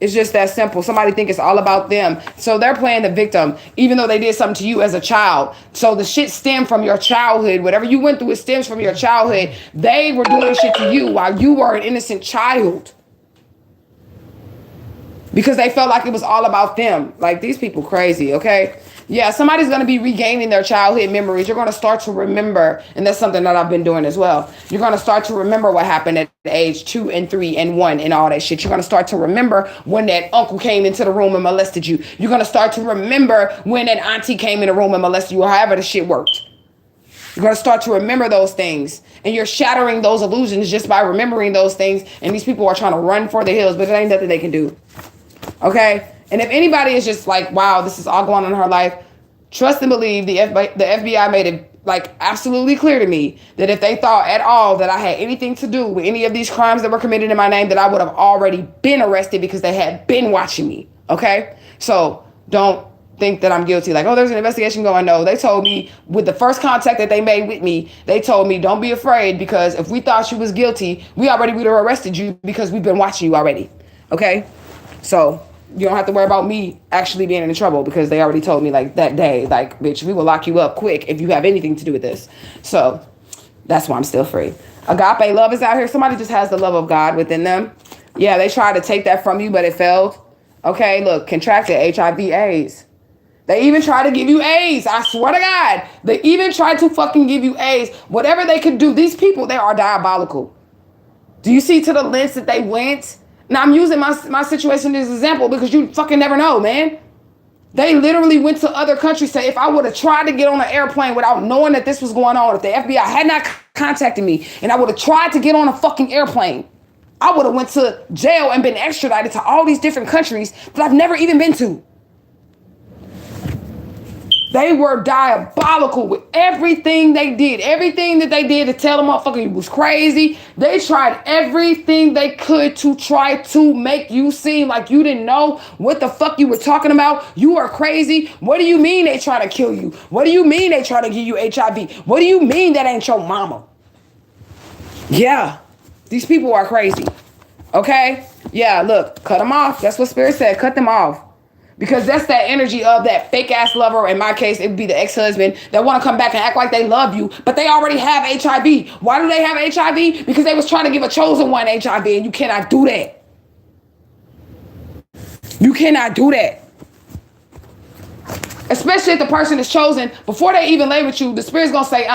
It's just that simple. Somebody think it's all about them. So they're playing the victim, even though they did something to you as a child. So the shit stemmed from your childhood. Whatever you went through, it stems from your childhood. They were doing shit to you while you were an innocent child. Because they felt like it was all about them. Like, these people crazy, okay? Yeah, somebody's going to be regaining their childhood memories. You're going to start to remember, and that's something that I've been doing as well. You're going to start to remember what happened at age 2 and 3 and 1 and all that shit. You're going to start to remember when that uncle came into the room and molested you. You're going to start to remember when that auntie came in the room and molested you, or however the shit worked. You're going to start to remember those things. And you're shattering those illusions just by remembering those things. And these people are trying to run for the hills, but it ain't nothing they can do. Okay? And if anybody is just like, wow, this is all going on in her life, trust and believe the FBI made it like absolutely clear to me that if they thought at all that I had anything to do with any of these crimes that were committed in my name, that I would have already been arrested because they had been watching me. Okay? So don't think that I'm guilty. Like, oh, there's an investigation going. No, they told me with the first contact that they made with me, they told me, don't be afraid because if we thought you was guilty, we already would have arrested you because we've been watching you already. Okay? So you don't have to worry about me actually being in trouble because they already told me like that day, like, bitch, we will lock you up quick if you have anything to do with this. So that's why I'm still free. Agape love is out here. Somebody just has the love of God within them. Yeah, they tried to take that from you, but it failed. Okay, look, contracted HIV AIDS. They even tried to give you AIDS. I swear to God. They even tried to fucking give you AIDS. Whatever they could do. These people, they are diabolical. Do you see to the lengths that they went? Now, I'm using my situation as an example because you fucking never know, man. They literally went to other countries. Say, if I would have tried to get on an airplane without knowing that this was going on, if the FBI had not contacted me and I would have tried to get on a fucking airplane, I would have went to jail and been extradited to all these different countries that I've never even been to. They were diabolical with everything they did. Everything that they did to tell the motherfucker you was crazy. They tried everything they could to try to make you seem like you didn't know what the fuck you were talking about. You are crazy. What do you mean they trying to kill you? What do you mean they trying to give you HIV? What do you mean that ain't your mama? Yeah, these people are crazy. Okay? Yeah, look, cut them off. That's what Spirit said. Cut them off. Because that's that energy of that fake ass lover. In my case, it would be the ex-husband that want to come back and act like they love you, but they already have HIV. Why do they have HIV? Because they was trying to give a chosen one HIV, and you cannot do that. You cannot do that. Especially if the person is chosen, before they even lay with you, the spirit's gonna say,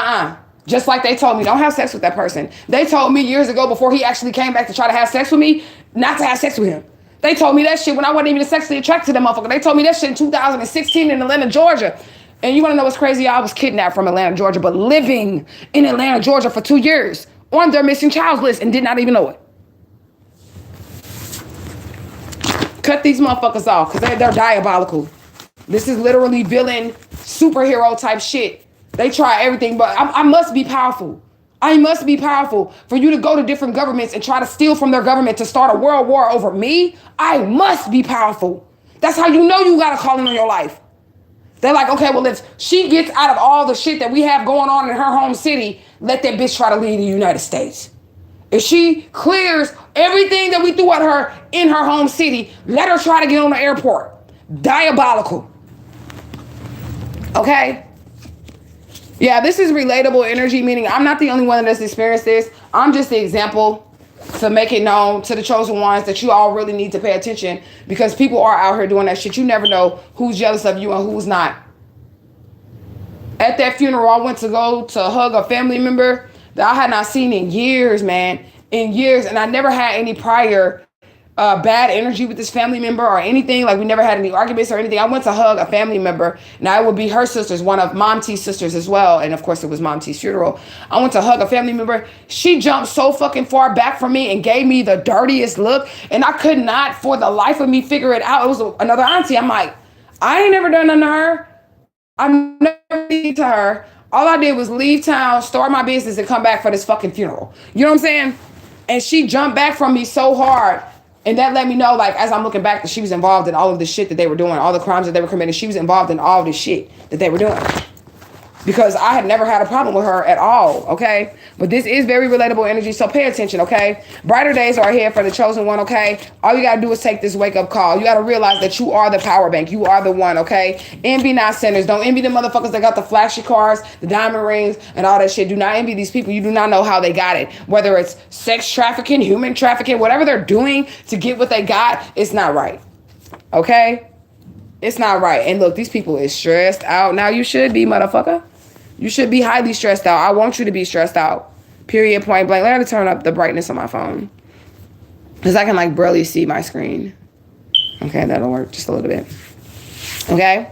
just like they told me, don't have sex with that person. They told me years ago, before he actually came back to try to have sex with me, not to have sex with him. They told me that shit when I wasn't even sexually attracted to them motherfucker. They told me that shit in 2016 in Atlanta, Georgia. And you want to know what's crazy? I was kidnapped from Atlanta, Georgia, but living in Atlanta, Georgia for 2 years on their missing child's list and did not even know it. Cut these motherfuckers off because they're diabolical. This is literally villain, superhero type shit. They try everything, but I must be powerful. I must be powerful for you to go to different governments and try to steal from their government to start a world war over me. I must be powerful. That's how you know you got a calling on your life. They're like, okay, well, if she gets out of all the shit that we have going on in her home city, let that bitch try to leave the United States. If she clears everything that we threw at her in her home city, let her try to get on the airport. Diabolical. Okay? Yeah, this is relatable energy, meaning I'm not the only one that's experienced this. I'm just the example to make it known to the chosen ones that you all really need to pay attention, because people are out here doing that shit. You never know who's jealous of you and who's not. At that funeral, I went to go to hug a family member that I had not seen in years, man, in years. And I never had any prior bad energy with this family member or anything. Like, we never had any arguments or anything. I went to hug a family member. Now, it would be her sisters, one of Mom T's sisters as well. And of course, it was Mom T's funeral. I went to hug a family member. She jumped so fucking far back from me and gave me the dirtiest look. And I could not, for the life of me, figure it out. It was another auntie. I'm like, I ain't never done nothing to her. I've never been to her. All I did was leave town, start my business, and come back for this fucking funeral. You know what I'm saying? And she jumped back from me so hard. And that let me know, like, as I'm looking back, that she was involved in all of the shit that they were doing, all the crimes that they were committing. She was involved in all this shit that they were doing. Because I had never had a problem with her at all, okay? But this is very relatable energy, so pay attention, okay? Brighter days are ahead for the chosen one, okay? All you gotta do is take this wake-up call. You gotta realize that you are the power bank. You are the one, okay? Envy not sinners. Don't envy the motherfuckers that got the flashy cars, the diamond rings, and all that shit. Do not envy these people. You do not know how they got it. Whether it's sex trafficking, human trafficking, whatever they're doing to get what they got, it's not right, okay? It's not right. And look, these people is stressed out. Now you should be, motherfucker. You should be highly stressed out. I want you to be stressed out. Period, point blank. Let me turn up the brightness on my phone, because I can like barely see my screen. Okay, that'll work just a little bit. Okay?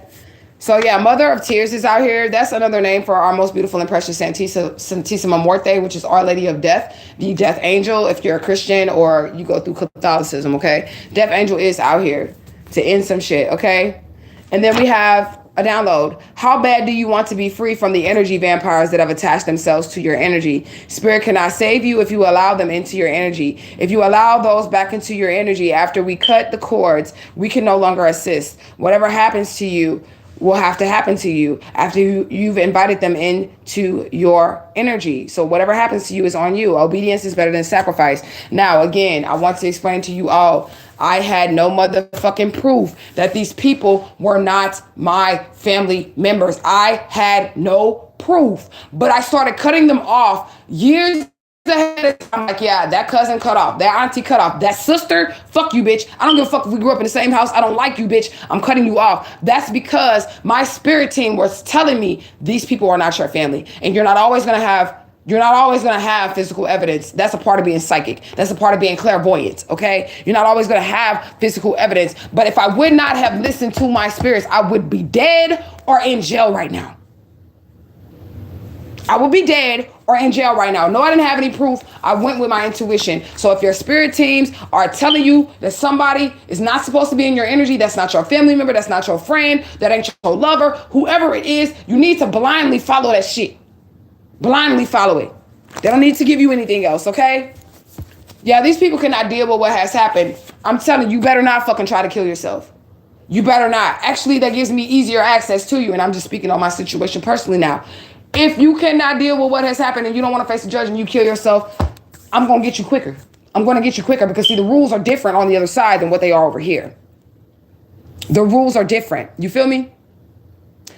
So yeah, Mother of Tears is out here. That's another name for our most beautiful and precious Santissima Muerte, which is Our Lady of Death, the Death Angel, if you're a Christian or you go through Catholicism, okay? Death Angel is out here to end some shit, okay? And then we have a download. How bad do you want to be free from the energy vampires that have attached themselves to your energy? Spirit cannot save you if you allow them into your energy. If you allow those back into your energy after we cut the cords, we can no longer assist. Whatever happens to you will have to happen to you after you've invited them into your energy. So whatever happens to you is on you. Obedience is better than sacrifice. Now, again, I want to explain to you all, I had no motherfucking proof that these people were not my family members. I had no proof, but I started cutting them off years ahead. I'm like, yeah, that cousin cut off, that auntie cut off, that sister, fuck you, bitch. I don't give a fuck if we grew up in the same house. I don't like you, bitch. I'm cutting you off. That's because my spirit team was telling me these people are not your family, and you're not always gonna have physical evidence. That's a part of being psychic. That's a part of being clairvoyant, okay? You're not always going to have physical evidence. But if I would not have listened to my spirits, I would be dead or in jail right now. I would be dead or in jail right now. No, I didn't have any proof. I went with my intuition. So if your spirit teams are telling you that somebody is not supposed to be in your energy, that's not your family member, that's not your friend, that ain't your lover, whoever it is, you need to blindly follow that shit. Blindly follow it. They don't need to give you anything else, okay? Yeah, these people cannot deal with what has happened. I'm telling you, you better not fucking try to kill yourself. You better not. Actually, that gives me easier access to you, and I'm just speaking on my situation personally now. If you cannot deal with what has happened and you don't want to face the judge and you kill yourself, I'm going to get you quicker. I'm going to get you quicker because, see, the rules are different on the other side than what they are over here. The rules are different. You feel me?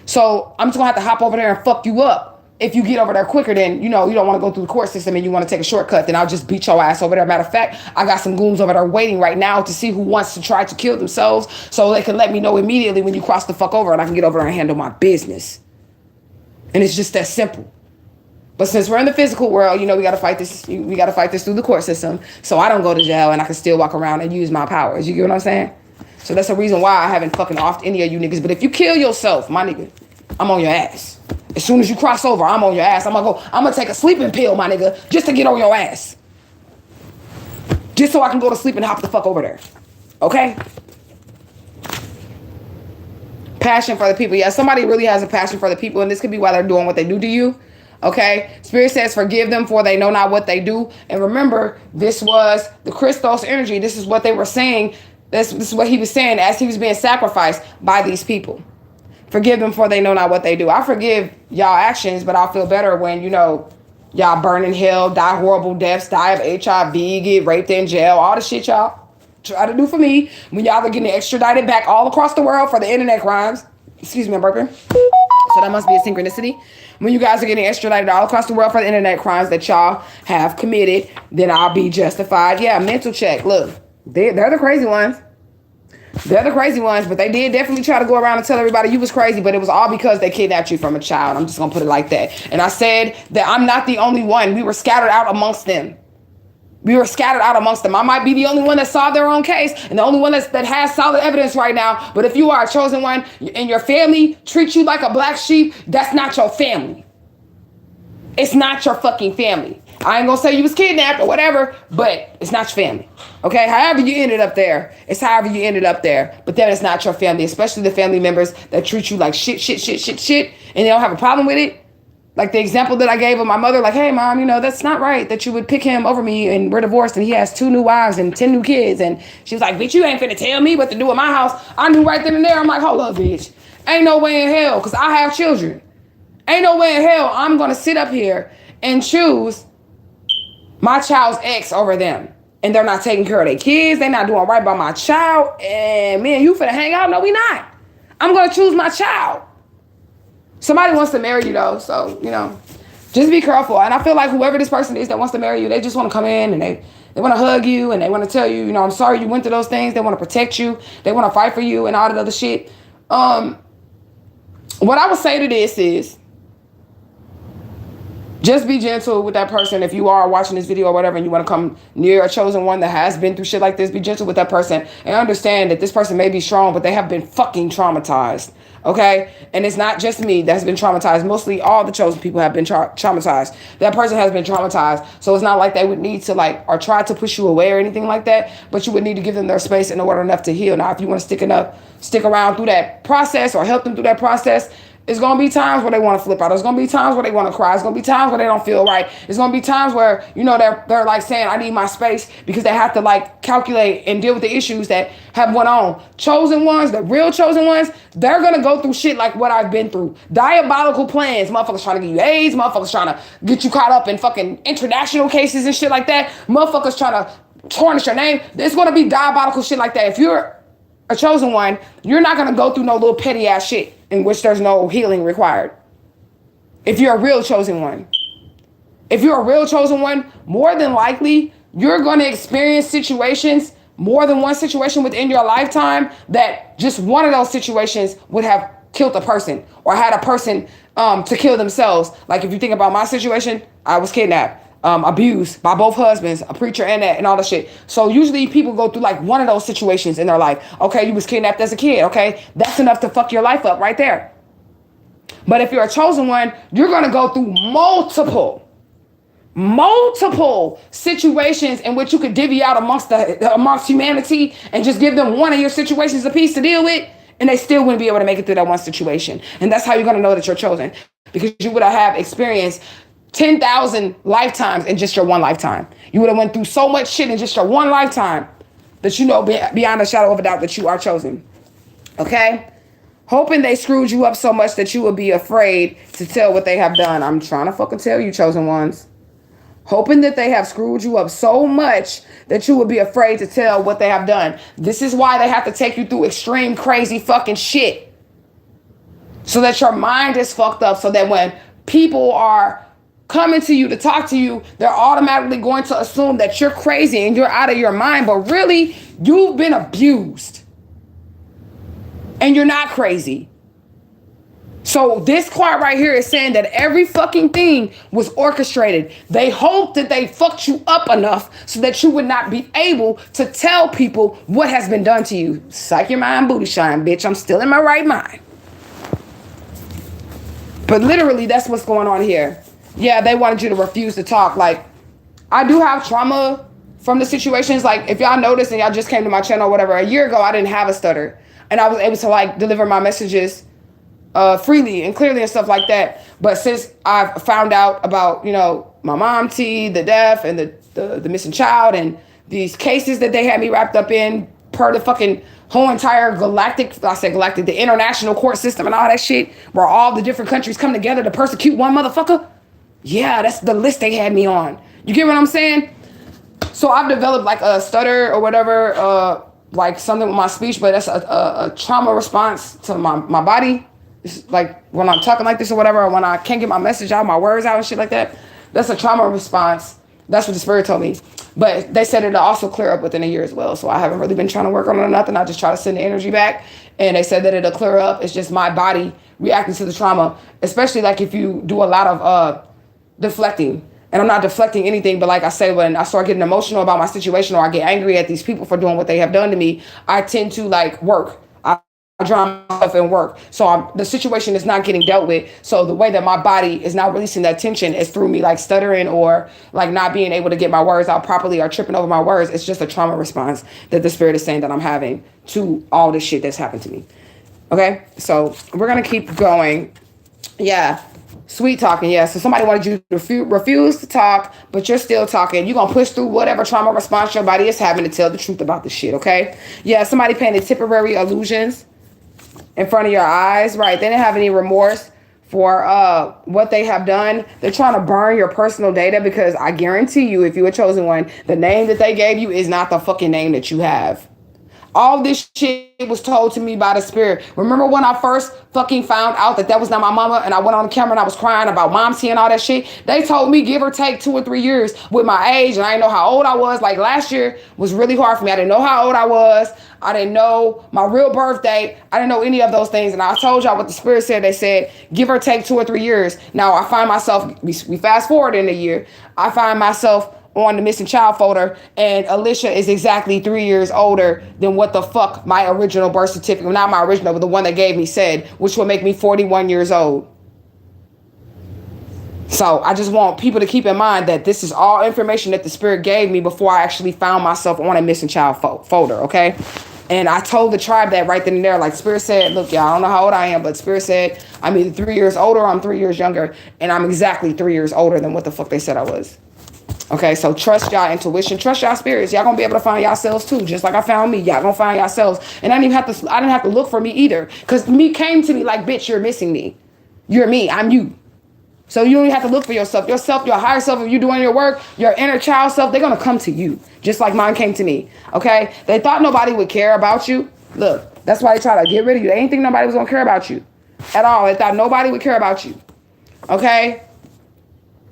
So I'm just gonna have to hop over there and fuck you up. If you get over there quicker, then, you know, you don't want to go through the court system and you want to take a shortcut, then I'll just beat your ass over there. Matter of fact, I got some goons over there waiting right now to see who wants to try to kill themselves so they can let me know immediately when you cross the fuck over and I can get over there and handle my business. And it's just that simple. But since we're in the physical world, you know, we got to fight this. We got to fight this through the court system so I don't go to jail and I can still walk around and use my powers. You get what I'm saying? So that's the reason why I haven't fucking offed any of you niggas. But if you kill yourself, my nigga, I'm on your ass. As soon as you cross over, I'm on your ass. I'm gonna take a sleeping pill, my nigga, just to get on your ass. Just so I can go to sleep and hop the fuck over there. Okay? Passion for the people. Yeah, somebody really has a passion for the people, and this could be why they're doing what they do to you. Okay? Spirit says, forgive them for they know not what they do. And remember, this was the Christos energy. This is what they were saying. This is what he was saying as he was being sacrificed by these people. Forgive them for they know not what they do. I forgive y'all actions, but I'll feel better when, you know, y'all burn in hell, die horrible deaths, die of HIV, get raped in jail, all the shit y'all try to do for me. When y'all are getting extradited back all across the world for the internet crimes. Excuse me, I'm burping. So that must be a synchronicity. When you guys are getting extradited all across the world for the internet crimes that y'all have committed, then I'll be justified. Yeah, mental check. Look, they're the crazy ones. They're the crazy ones, but they did definitely try to go around and tell everybody you was crazy, but it was all because they kidnapped you from a child. I'm just going to put it like that. And I said that I'm not the only one. We were scattered out amongst them. I might be the only one that solved their own case and the only one that has solid evidence right now. But if you are a chosen one and your family treats you like a black sheep, that's not your family. It's not your fucking family. I ain't gonna say you was kidnapped or whatever, but it's not your family. Okay? However you ended up there, it's however you ended up there. But then it's not your family, especially the family members that treat you like shit, and they don't have a problem with it. Like the example that I gave of my mother, like, hey, mom, you know, that's not right that you would pick him over me and we're divorced and he has 2 new wives and 10 new kids. And she was like, bitch, you ain't finna tell me what to do in my house. I knew right then and there. I'm like, hold up, bitch. Ain't no way in hell, because I have children. Ain't no way in hell I'm going to sit up here and choose my child's ex over them. And they're not taking care of their kids. They're not doing right by my child. And me and you finna hang out? No, we not. I'm going to choose my child. Somebody wants to marry you, though. So, you know, just be careful. And I feel like whoever this person is that wants to marry you, they just want to come in and they want to hug you and they want to tell you, you know, I'm sorry you went through those things. They want to protect you. They want to fight for you and all that other shit. What I would say to this is, just be gentle with that person. If you are watching this video or whatever and you want to come near a chosen one that has been through shit like this, be gentle with that person and understand that this person may be strong, but they have been fucking traumatized. Okay? And it's not just me that's been traumatized. Mostly all the chosen people have been traumatized. That person has been traumatized. So it's not like they would need to or try to push you away or anything like that, but you would need to give them their space in order enough to heal. Now, if you want to stick around through that process or help them through that process, it's going to be times where they want to flip out. There's going to be times where they want to cry. It's going to be times where they don't feel right. It's going to be times where, you know, they're like saying, I need my space, because they have to calculate and deal with the issues that have went on. Chosen ones, the real chosen ones, they're going to go through shit like what I've been through. Diabolical plans. Motherfuckers trying to give you AIDS. Motherfuckers trying to get you caught up in fucking international cases and shit like that. Motherfuckers trying to tarnish your name. There's going to be diabolical shit like that. If you're a chosen one, you're not going to go through no little petty ass shit in which there's no healing required. If you're a real chosen one. If you're a real chosen one, more than likely, you're going to experience situations, more than one situation within your lifetime, that just one of those situations would have killed a person or had a person to kill themselves. Like if you think about my situation, I was kidnapped. Abused by both husbands, a preacher and all that shit. So usually people go through one of those situations in their life. Okay, you was kidnapped as a kid. Okay, that's enough to fuck your life up right there. But if you're a chosen one, you're going to go through multiple situations in which you could divvy out amongst humanity and just give them one of your situations a piece to deal with, and they still wouldn't be able to make it through that one situation. And that's how you're going to know that you're chosen, because you would have experienced 10,000 lifetimes in just your one lifetime. You would have went through so much shit in just your one lifetime that you know beyond a shadow of a doubt that you are chosen. Okay? Hoping they screwed you up so much that you would be afraid to tell what they have done. I'm trying to fucking tell you, chosen ones. hoping that they have screwed you up so much that you would be afraid to tell what they have done. This is why they have to take you through extreme, crazy fucking shit. So that your mind is fucked up, so that when people are coming to you to talk to you, they're automatically going to assume that you're crazy and you're out of your mind, but really, you've been abused. And you're not crazy. So this part right here is saying that every fucking thing was orchestrated. They hoped that they fucked you up enough so that you would not be able to tell people what has been done to you. Psych your mind, booty shine, bitch. I'm still in my right mind. But literally, that's what's going on here. Yeah, they wanted you to refuse to talk. Like, I do have trauma from the situations. Like, if y'all noticed and y'all just came to my channel or whatever, a year ago, I didn't have a stutter. And I was able to, like, deliver my messages freely and clearly and stuff like that. But since I've found out about, you know, my mom, T, the death, and the missing child, and these cases that they had me wrapped up in per the fucking whole entire the international court system and all that shit, where all the different countries come together to persecute one motherfucker. Yeah, that's the list they had me on. You get what I'm saying? So I've developed like a stutter or whatever, like something with my speech, but that's a trauma response to my body. It's like when I'm talking like this or whatever, or when I can't get my message out, my words out and shit like that, that's a trauma response. That's what the spirit told me. But they said it'll also clear up within a year as well. So I haven't really been trying to work on it or nothing. I just try to send the energy back. And they said that it'll clear up. It's just my body reacting to the trauma, especially like if you do a lot of deflecting. And I'm not deflecting anything, but like I say, when I start getting emotional about my situation or I get angry at these people for doing what they have done to me, I tend to like work. I drown myself in work. So the situation is not getting dealt with. So the way that my body is not releasing that tension is through me like stuttering or like not being able to get my words out properly or tripping over my words. It's just a trauma response that the spirit is saying that I'm having to all this shit that's happened to me. Okay, so we're going to keep going. Yeah. Sweet talking, yeah. So somebody wanted you to refuse to talk, but you're still talking. You're going to push through whatever trauma response your body is having to tell the truth about the shit, okay? Yeah, somebody painted temporary illusions in front of your eyes, right? They didn't have any remorse for what they have done. They're trying to burn your personal data because I guarantee you, if you were chosen one, the name that they gave you is not the fucking name that you have. All this shit was told to me by the spirit. Remember when I first fucking found out that was not my mama and I went on the camera and I was crying about momsy and all that shit? They told me give or take 2 or 3 years with my age, and I didn't know how old I was. Like last year was really hard for me. I didn't know how old I was. I didn't know my real birth date. I didn't know any of those things. And I told y'all what the spirit said. They said give or take 2 or 3 years. Now I find myself, we fast forward in a year, I find myself on the missing child folder, and Alicia is exactly 3 years older than what the fuck my original birth certificate, not my original, but the one they gave me said, which would make me 41 years old. So I just want people to keep in mind that this is all information that the spirit gave me before I actually found myself on a missing child folder, okay? And I told the tribe that right then and there, like spirit said, look, y'all, I don't know how old I am, but spirit said I'm either 3 years older or I'm 3 years younger, and I'm exactly 3 years older than what the fuck they said I was. Okay, so trust y'all intuition, trust y'all spirits. Y'all gonna be able to find yourselves too, just like I found me. Y'all gonna find yourselves, and I didn't have to look for me either, because me came to me like, bitch, you're missing me. You're me. I'm you. So you don't even have to look for yourself. Yourself, your higher self, if you're doing your work, your inner child self, they're gonna come to you, just like mine came to me. Okay, they thought nobody would care about you. Look, that's why they try to get rid of you. They didn't think nobody was gonna care about you at all. They thought nobody would care about you. Okay.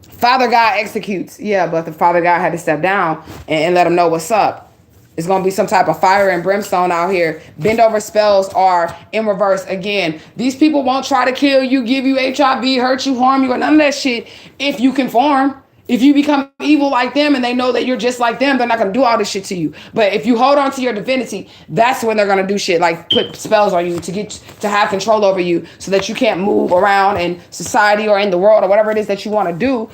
Father God executes. Yeah, but the Father God had to step down and let him know what's up. It's going to be some type of fire and brimstone out here. Bend over spells are in reverse again. These people won't try to kill you, give you HIV, hurt you, harm you, or none of that shit if you conform. If you become evil like them and they know that you're just like them, they're not going to do all this shit to you. But if you hold on to your divinity, that's when they're going to do shit like put spells on you to have control over you so that you can't move around in society or in the world or whatever it is that you want to do.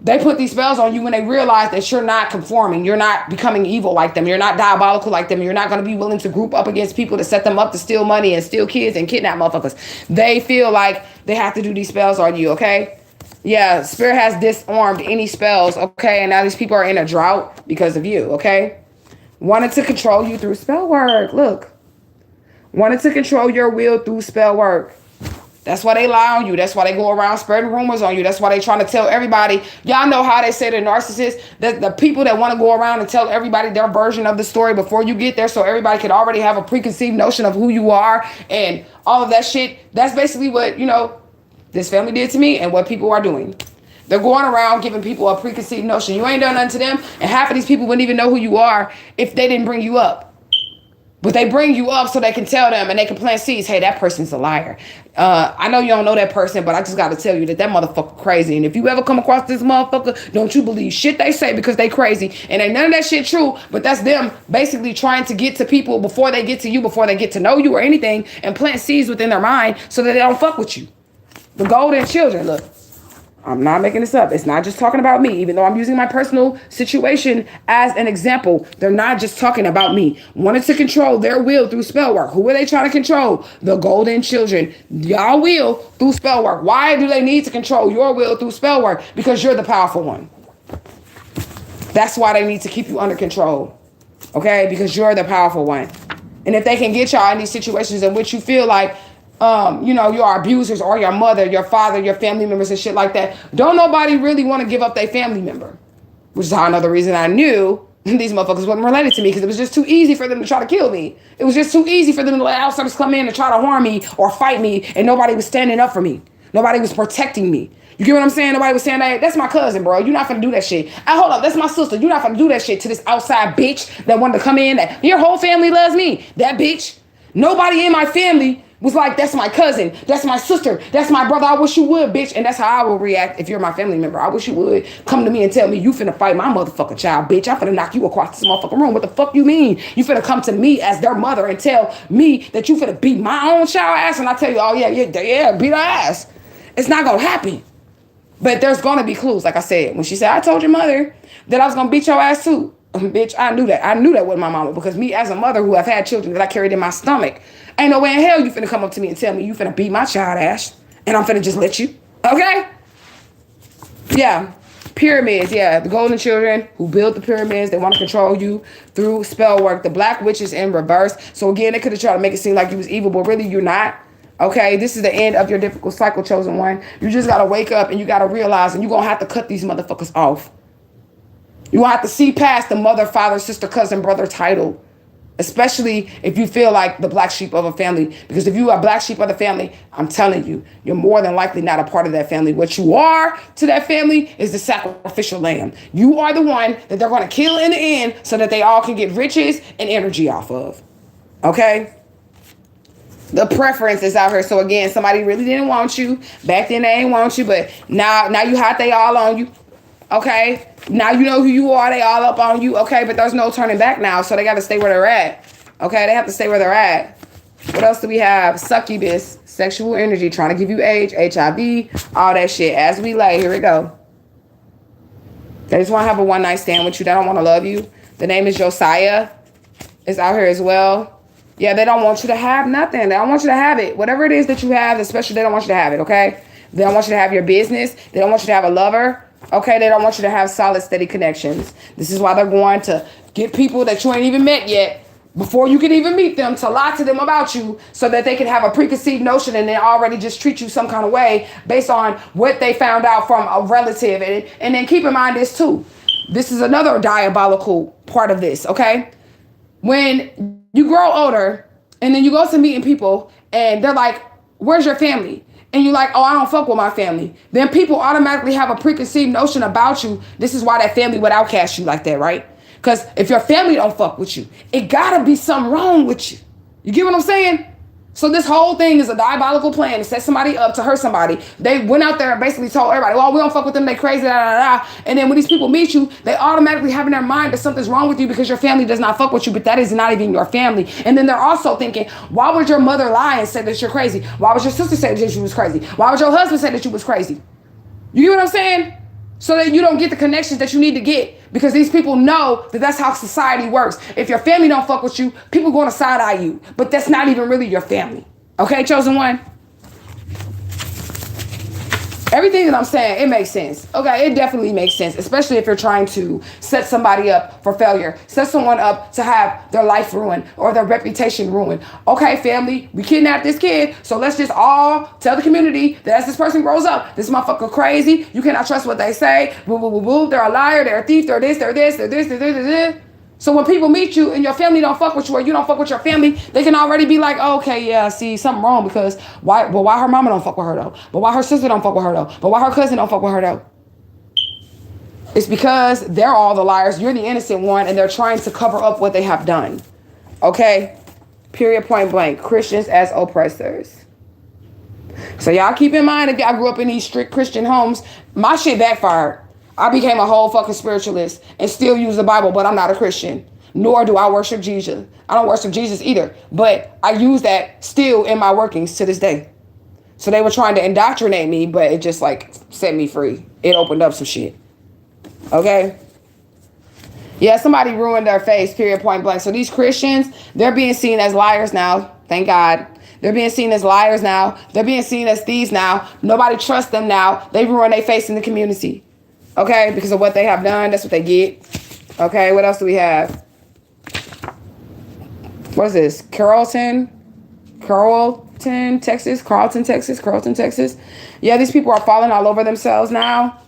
They put these spells on you when they realize that you're not conforming. You're not becoming evil like them. You're not diabolical like them. You're not going to be willing to group up against people to set them up to steal money and steal kids and kidnap motherfuckers. They feel like they have to do these spells on you, okay? Yeah, spirit has disarmed any spells, okay? And now these people are in a drought because of you, okay? Wanted to control you through spell work. Look. Wanted to control your will through spell work. That's why they lie on you. That's why they go around spreading rumors on you. That's why they trying to tell everybody. Y'all know how they say the narcissists, that the people that want to go around and tell everybody their version of the story before you get there, so everybody could already have a preconceived notion of who you are and all of that shit. That's basically what, this family did to me and what people are doing. They're going around giving people a preconceived notion. You ain't done nothing to them, and half of these people wouldn't even know who you are if they didn't bring you up. But they bring you up so they can tell them and they can plant seeds. Hey, that person's a liar. I know you don't know that person, but I just got to tell you that motherfucker crazy. And if you ever come across this motherfucker, don't you believe shit they say because they crazy. And ain't none of that shit true, but that's them basically trying to get to people before they get to you, before they get to know you or anything, and plant seeds within their mind so that they don't fuck with you. The golden children, look. I'm not making this up. It's not just talking about me, even though I'm using my personal situation as an example. They're not just talking about me. Wanted to control their will through spell work. Who are they trying to control? The golden children. Y'all will through spell work. Why do they need to control your will through spell work? Because you're the powerful one. That's why they need to keep you under control. Okay? Because you're the powerful one. And if they can get y'all in these situations in which you feel like your abusers or your mother, your father, your family members and shit like that, don't nobody really want to give up their family member. Which is another reason I knew these motherfuckers wasn't related to me, because it was just too easy for them to try to kill me. It was just too easy for them to let outsiders come in and try to harm me or fight me, and nobody was standing up for me. Nobody was protecting me. You get what I'm saying? Nobody was saying, hey, that's my cousin, bro. You're not finna do that shit. Hold up, that's my sister. You're not finna do that shit to this outside bitch that wanted to come in. That your whole family loves me. That bitch. Nobody in my family was like, that's my cousin, that's my sister, that's my brother. I wish you would, bitch. And that's how I will react if you're my family member. I wish you would come to me and tell me you finna fight my motherfucking child, bitch. I'm finna knock you across this motherfucking room. What the fuck you mean? You finna come to me as their mother and tell me that you finna beat my own child ass, and I tell you, oh yeah, beat her ass. It's not gonna happen. But there's gonna be clues, like I said. When she said, I told your mother that I was gonna beat your ass too. Bitch, I knew that. I knew that with my mama, because me as a mother who have had children that I carried in my stomach, ain't no way in hell you finna come up to me and tell me you finna beat my child ass and I'm finna just let you. Okay? Yeah. Pyramids, yeah. The golden children who build the pyramids, they want to control you through spell work. The black witches in reverse. So again, they could have tried to make it seem like you was evil, but really you're not. Okay, this is the end of your difficult cycle, chosen one. You just got to wake up and you got to realize, and you're going to have to cut these motherfuckers off. You have to see past the mother, father, sister, cousin, brother title, especially if you feel like the black sheep of a family. Because if you are black sheep of the family, I'm telling you, you're more than likely not a part of that family. What you are to that family is the sacrificial lamb. You are the one that they're going to kill in the end so that they all can get riches and energy off of. Okay? The preference is out here. So again, somebody really didn't want you. Back then they ain't want you, but now you hot, they all on you. Okay, now you know who you are. They all up on you. Okay, but there's no turning back now. So they got to stay where they're at. Okay, they have to stay where they're at. What else do we have? Succubus, sexual energy, trying to give you age, HIV, all that shit. As we lay, here we go. They just want to have a one night stand with you. They don't want to love you. The name is Josiah. It's out here as well. Yeah, they don't want you to have nothing. They don't want you to have it. Whatever it is that you have, especially they don't want you to have it. Okay, they don't want you to have your business. They don't want you to have a lover. Okay, they don't want you to have solid, steady connections. This is why they're going to get people that you ain't even met yet before you can even meet them to lie to them about you so that they can have a preconceived notion and then already just treat you some kind of way based on what they found out from a relative. And then keep in mind this too. This is another diabolical part of this, okay? When you grow older and then you go to meeting people and they're like, where's your family? And you're like, oh, I don't fuck with my family. Then people automatically have a preconceived notion about you. This is why that family would outcast you like that, right? Because if your family don't fuck with you, it gotta be something wrong with you. You get what I'm saying? So this whole thing is a diabolical plan to set somebody up to hurt somebody. They went out there and basically told everybody, well, we don't fuck with them, they crazy, da, da, da. And then when these people meet you, they automatically have in their mind that something's wrong with you because your family does not fuck with you, but that is not even your family. And then they're also thinking, why would your mother lie and say that you're crazy? Why would your sister say that you was crazy? Why would your husband say that you was crazy? You get what I'm saying? So that you don't get the connections that you need to get, because these people know that that's how society works. If your family don't fuck with you, people going to side eye you, but that's not even really your family. Okay, chosen one? Everything that I'm saying, it makes sense. Okay, it definitely makes sense, especially if you're trying to set somebody up for failure, set someone up to have their life ruined or their reputation ruined. Okay, family, we kidnapped this kid, so let's just all tell the community that as this person grows up, this motherfucker crazy, you cannot trust what they say, boo, boo, boo, boo, they're a liar, they're a thief, they're this, they're this, they're this, they're this, they're this. So when people meet you and your family don't fuck with you or you don't fuck with your family, they can already be like, oh, okay, yeah, see, something wrong because why her mama don't fuck with her though? But why her sister don't fuck with her though? But why her cousin don't fuck with her though? It's because they're all the liars, you're the innocent one, and they're trying to cover up what they have done. Okay? Period, point blank. Christians as oppressors. So y'all keep in mind, if y'all grew up in these strict Christian homes, my shit backfired. I became a whole fucking spiritualist and still use the Bible, but I'm not a Christian. Nor do I worship Jesus. I don't worship Jesus either. But I use that still in my workings to this day. So they were trying to indoctrinate me, but it just like set me free. It opened up some shit. Okay? Yeah, somebody ruined their face, period, point blank. So these Christians, they're being seen as liars now. Thank God. They're being seen as liars now. They're being seen as thieves now. Nobody trusts them now. They ruin their face in the community. Okay, because of what they have done, that's what they get. Okay, what else do we have? What is this? Carrollton, Texas. Yeah, these people are falling all over themselves now.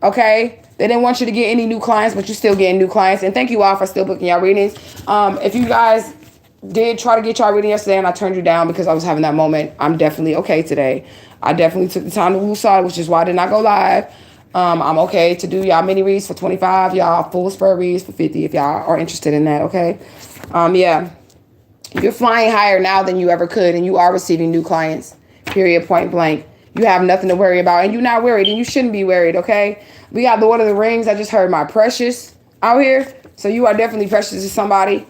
Okay, they didn't want you to get any new clients, but you're still getting new clients. And thank you all for still booking y'all readings. If you guys did try to get y'all reading yesterday and I turned you down because I was having that moment, I'm definitely okay today. I definitely took the time to woosah, which is why I did not go live. I'm okay to do y'all mini reads for $25, y'all full spread reads for $50 if y'all are interested in that, okay? Yeah. You're flying higher now than you ever could, and you are receiving new clients, period, point blank. You have nothing to worry about, and you're not worried, and you shouldn't be worried, okay? We got the Lord of the Rings. I just heard my precious out here, so you are definitely precious to somebody.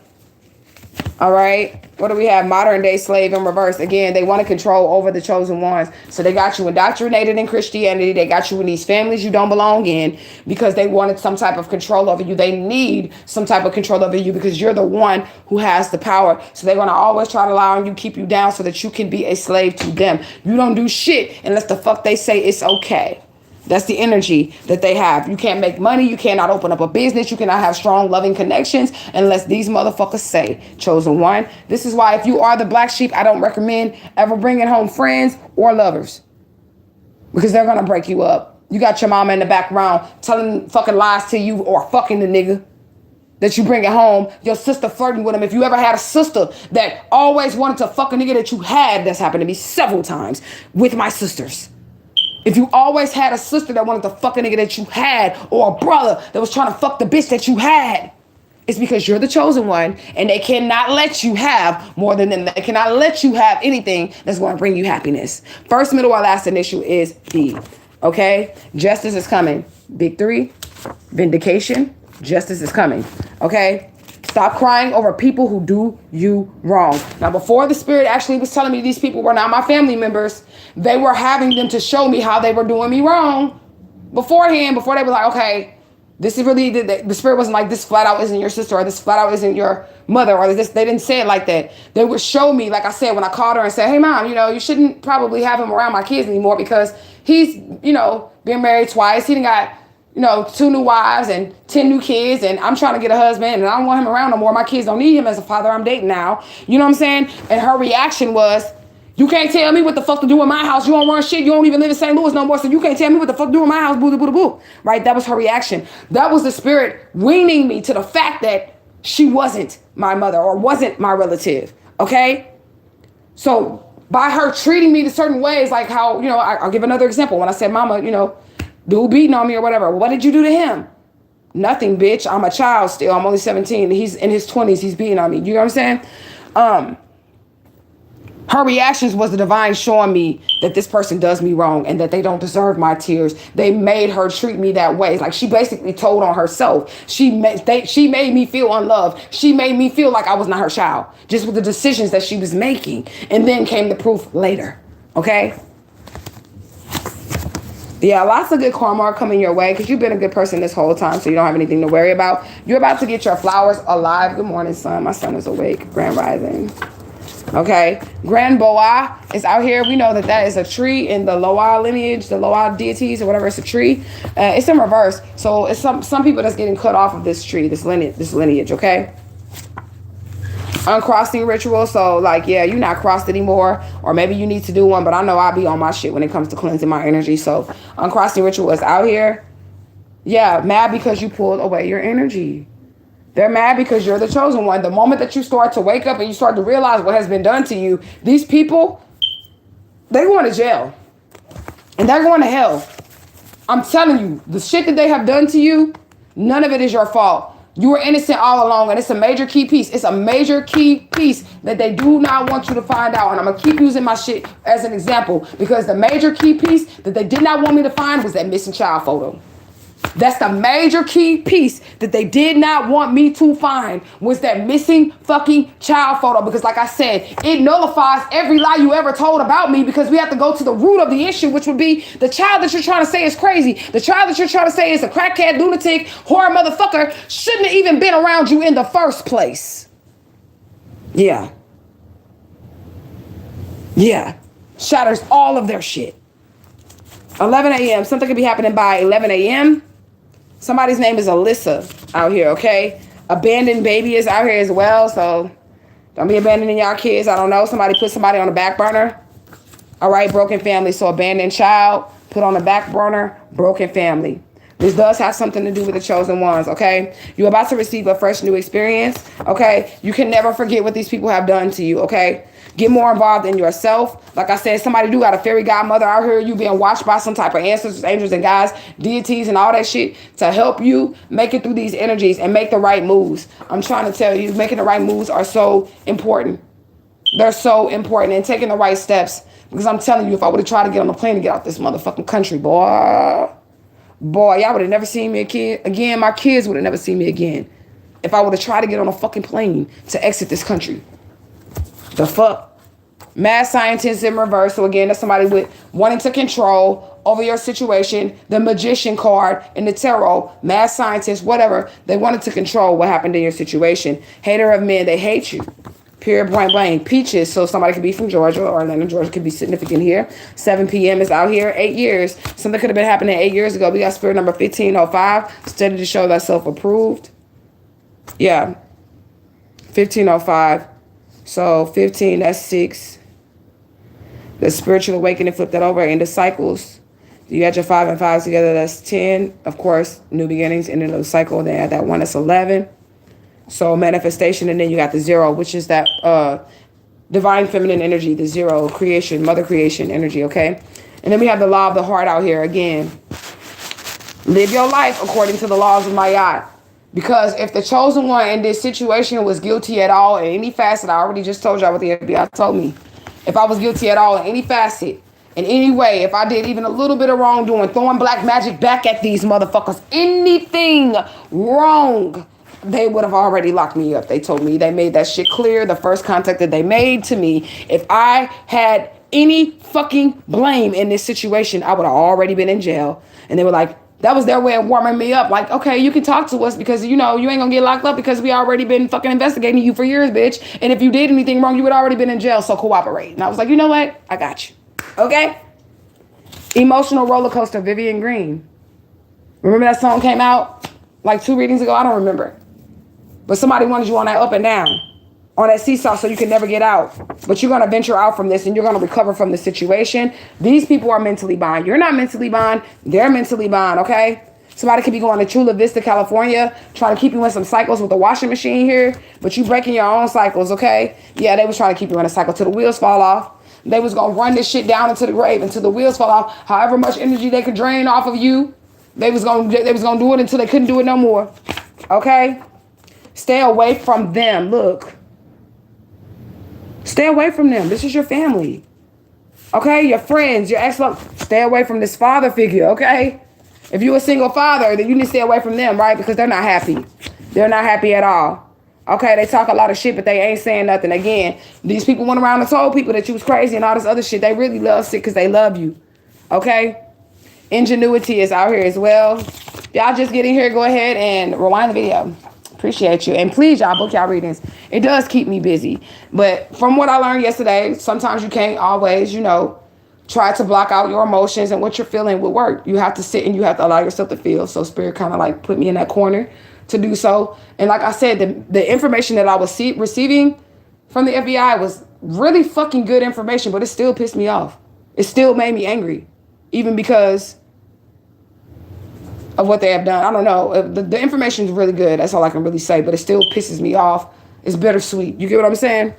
All right. What do we have? Modern day slave in reverse. Again, they want to control over the chosen ones. So they got you indoctrinated in Christianity. They got you in these families you don't belong in because they wanted some type of control over you. They need some type of control over you because you're the one who has the power. So they're going to always try to lie on you, keep you down so that you can be a slave to them. You don't do shit unless the fuck they say it's okay. That's the energy that they have. You can't make money. You cannot open up a business. You cannot have strong, loving connections unless these motherfuckers say, chosen one. This is why if you are the black sheep, I don't recommend ever bringing home friends or lovers because they're going to break you up. You got your mama in the background telling fucking lies to you or fucking the nigga that you bring it home. Your sister flirting with him. If you ever had a sister that always wanted to fuck a nigga that you had, that's happened to me several times with my sisters. If you always had a sister that wanted to fuck a nigga that you had or a brother that was trying to fuck the bitch that you had, it's because you're the chosen one and they cannot let you have more than them. They cannot let you have anything that's going to bring you happiness. First, middle, or last initial is B. Okay? Justice is coming. Big 3. Vindication. Justice is coming. Okay? Stop crying over people who do you wrong. Now, before the spirit actually was telling me these people were not my family members, they were having them to show me how they were doing me wrong beforehand, before they were like, okay, this is really, the spirit wasn't like, this flat out isn't your sister, or this flat out isn't your mother, or this, they didn't say it like that. They would show me, like I said, when I called her and said, hey, mom, you shouldn't probably have him around my kids anymore because he's, been married twice. He done got 2 new wives and 10 new kids, and I'm trying to get a husband, and I don't want him around no more. My kids don't need him as a father. I'm dating now. You know what I'm saying? And her reaction was, you can't tell me what the fuck to do in my house. You don't run shit. You don't even live in St. Louis no more, so you can't tell me what the fuck to do in my house. Boo, boo, boo, boo. Right? That was her reaction. That was the spirit weaning me to the fact that she wasn't my mother or wasn't my relative. Okay? So by her treating me in certain ways, like how, I'll give another example. When I said, mama, dude beating on me or whatever. What did you do to him? Nothing, bitch. I'm a child still. I'm only 17. He's in his 20s. He's beating on me. You know what I'm saying? Her reactions was the divine showing me that this person does me wrong and that they don't deserve my tears. They made her treat me that way. Like she basically told on herself. She made me feel unloved. She made me feel like I was not her child, just with the decisions that she was making. And then came the proof later. Okay? Yeah, lots of good karma coming your way because you've been a good person this whole time, so you don't have anything to worry about. You're about to get your flowers alive. Good morning, son. My son is awake. Grand rising. Okay, Grand Boa is out here. We know that that is a tree in the Loa lineage, the Loa deities or whatever. It's a tree. It's in reverse, so it's some people that's getting cut off of this tree, this lineage. Okay, uncrossing ritual. So like, yeah, you're not crossed anymore, or maybe you need to do one. But I know I'll be on my shit when it comes to cleansing my energy. So uncrossing ritual is out here. Yeah, mad because you pulled away your energy. They're mad because you're the chosen one. The moment that you start to wake up and you start to realize what has been done to you, these people, they're going to jail. And they're going to hell. I'm telling you, the shit that they have done to you, none of it is your fault. You were innocent all along, and it's a major key piece. It's a major key piece that they do not want you to find out. And I'm going to keep using my shit as an example, because the major key piece that they did not want me to find was that missing child photo. That's the major key piece that they did not want me to find, was that missing fucking child photo. Because like I said, it nullifies every lie you ever told about me, because we have to go to the root of the issue, which would be the child that you're trying to say is crazy. The child that you're trying to say is a crackhead, lunatic, horror motherfucker, shouldn't have even been around you in the first place. Yeah. Yeah. Shatters all of their shit. 11 a.m. Something could be happening by 11 a.m. Somebody's name is Alyssa out here, okay? Abandoned baby is out here as well, so don't be abandoning y'all kids. I don't know. Somebody put somebody on the back burner. All right, broken family. So abandoned child, put on the back burner, broken family. This does have something to do with the chosen ones, okay? You're about to receive a fresh new experience, okay? You can never forget what these people have done to you, okay? Get more involved in yourself. Like I said, somebody do got a fairy godmother out here. You being watched by some type of ancestors, angels, and guides, deities, and all that shit to help you make it through these energies and make the right moves. I'm trying to tell you, making the right moves are so important. They're so important, and taking the right steps. Because I'm telling you, if I would have tried to get on the plane to get out this motherfucking country, boy, y'all would have never seen me again. My kids would have never seen me again if I would have tried to get on a fucking plane to exit this country. The fuck? Mad scientists in reverse. So again, that's somebody with wanting to control over your situation. The magician card in the tarot. Mad scientists, whatever. They wanted to control what happened in your situation. Hater of men, they hate you. Period, point blank. Peaches, so somebody could be from Georgia, or Atlanta, Georgia could be significant here. 7 p.m. is out here. 8 years. Something could have been happening 8 years ago. We got spirit number 1505. Steady to show thyself approved. Yeah. 1505. So 15, that's 6. The spiritual awakening, flip that over into cycles. You got your 5 and 5 together, that's 10. Of course, new beginnings, end of the cycle. Then add that 1, that's 11. So manifestation, and then you got the 0, which is that divine feminine energy, the 0, creation, mother creation energy, okay? And then we have the law of the heart out here again. Live your life according to the laws of Ma'at. Because if the chosen one in this situation was guilty at all in any facet, I already just told y'all what the FBI told me. If I was guilty at all in any facet, in any way, if I did even a little bit of wrongdoing, throwing black magic back at these motherfuckers, anything wrong, they would have already locked me up. They told me, they made that shit clear. The first contact that they made to me, if I had any fucking blame in this situation, I would have already been in jail. And they were like, that was their way of warming me up. Like, okay, you can talk to us because, you know, you ain't gonna get locked up because we already been fucking investigating you for years, bitch. And if you did anything wrong, you would already been in jail, so cooperate. And I was like, you know what? I got you. Okay? Emotional roller coaster, Vivian Green. Remember that song came out like 2 readings ago? I don't remember. But somebody wanted you on that up and down, on that seesaw, so you can never get out. But you're going to venture out from this, and you're going to recover from the situation. These people are mentally bound. You're not mentally bound. They're mentally bound, okay? Somebody could be going to Chula Vista, California, trying to keep you in some cycles with a washing machine here, but you breaking your own cycles, okay? Yeah, they was trying to keep you in a cycle till the wheels fall off. They was going to run this shit down into the grave until the wheels fall off. However much energy they could drain off of you, they was going to do it until they couldn't do it no more, okay? Stay away from them. Look. Stay away from them. This is your family. Okay? Your friends, your ex-love. Stay away from this father figure, okay? If you're a single father, then you need to stay away from them, right? Because they're not happy. They're not happy at all. Okay? They talk a lot of shit, but they ain't saying nothing. Again, these people went around and told people that you was crazy and all this other shit. They really love shit because they love you. Okay? Ingenuity is out here as well. Y'all just get in here, go ahead and rewind the video. Appreciate you. And please, y'all, book y'all readings. It does keep me busy. But from what I learned yesterday, sometimes you can't always, try to block out your emotions and what you're feeling with work. You have to sit and you have to allow yourself to feel. So Spirit kind of like put me in that corner to do so. And like I said, the information that I was receiving from the FBI was really fucking good information, but it still pissed me off. It still made me angry, even because of what they have done. I don't know. The information is really good. That's all I can really say, but it still pisses me off. It's bittersweet. You get what I'm saying?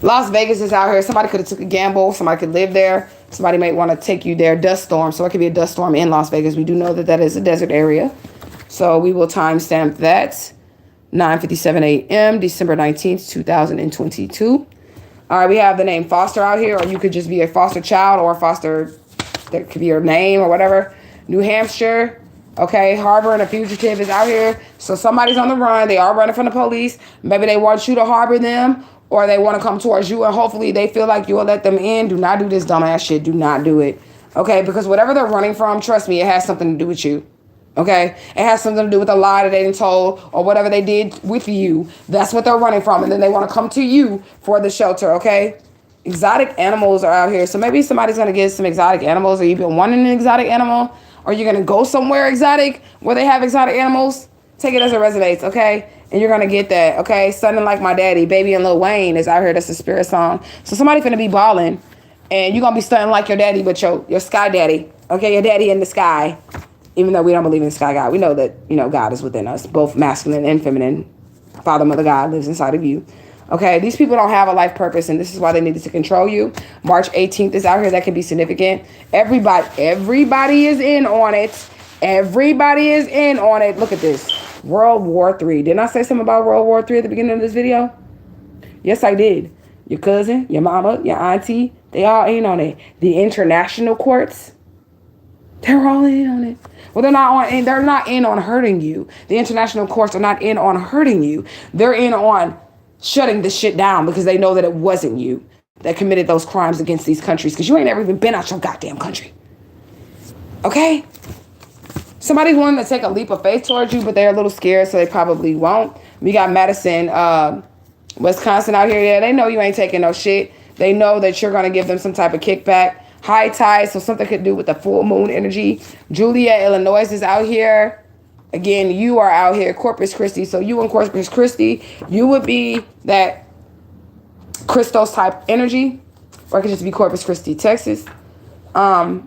Las Vegas is out here. Somebody could have took a gamble. Somebody could live there. Somebody might want to take you there. Dust storm. So it could be a dust storm in Las Vegas. We do know that is a desert area. So we will timestamp that. 9:57 a.m. December 19th, 2022. All right, we have the name Foster out here, or you could just be a foster child or a foster, that could be your name or whatever. New Hampshire, okay, harboring a fugitive is out here. So somebody's on the run. They are running from the police. Maybe they want you to harbor them, or they want to come towards you, and hopefully they feel like you'll let them in. Do not do this dumbass shit. Do not do it, okay? Because whatever they're running from, trust me, it has something to do with you. Okay, it has something to do with the lie that they didn't told or whatever they did with you. That's what they're running from, and then they want to come to you for the shelter. Okay, exotic animals are out here, so maybe somebody's gonna get some exotic animals, or you've been wanting an exotic animal, or you're gonna go somewhere exotic where they have exotic animals. Take it as it resonates, okay? And you're gonna get that, okay? Something like my daddy, Baby and Lil Wayne is out here. That's a spirit song. So somebody finna be balling, and you're gonna be stunting like your daddy, but your sky daddy, okay? Your daddy in the sky. Even though we don't believe in the sky God, we know that, God is within us, both masculine and feminine. Father, Mother, God lives inside of you. Okay, these people don't have a life purpose, and this is why they needed to control you. March 18th is out here. That can be significant. Everybody is in on it. Everybody is in on it. Look at this. World War III. Didn't I say something about World War III at the beginning of this video? Yes, I did. Your cousin, your mama, your auntie, they all in on it. The international courts, they're all in on it. Well, they're not in on hurting you. The international courts are not in on hurting you. They're in on shutting this shit down because they know that it wasn't you that committed those crimes against these countries, because you ain't ever even been out your goddamn country. Okay? Somebody's wanting to take a leap of faith towards you, but they're a little scared, so they probably won't. We got Madison, Wisconsin out here. Yeah, they know you ain't taking no shit. They know that you're going to give them some type of kickback. High tide, so something could do with the full moon energy. Juliet, Illinois is out here. Again, you are out here. Corpus Christi. So you in Corpus Christi, you would be that Christos type energy. Or it could just be Corpus Christi, Texas. The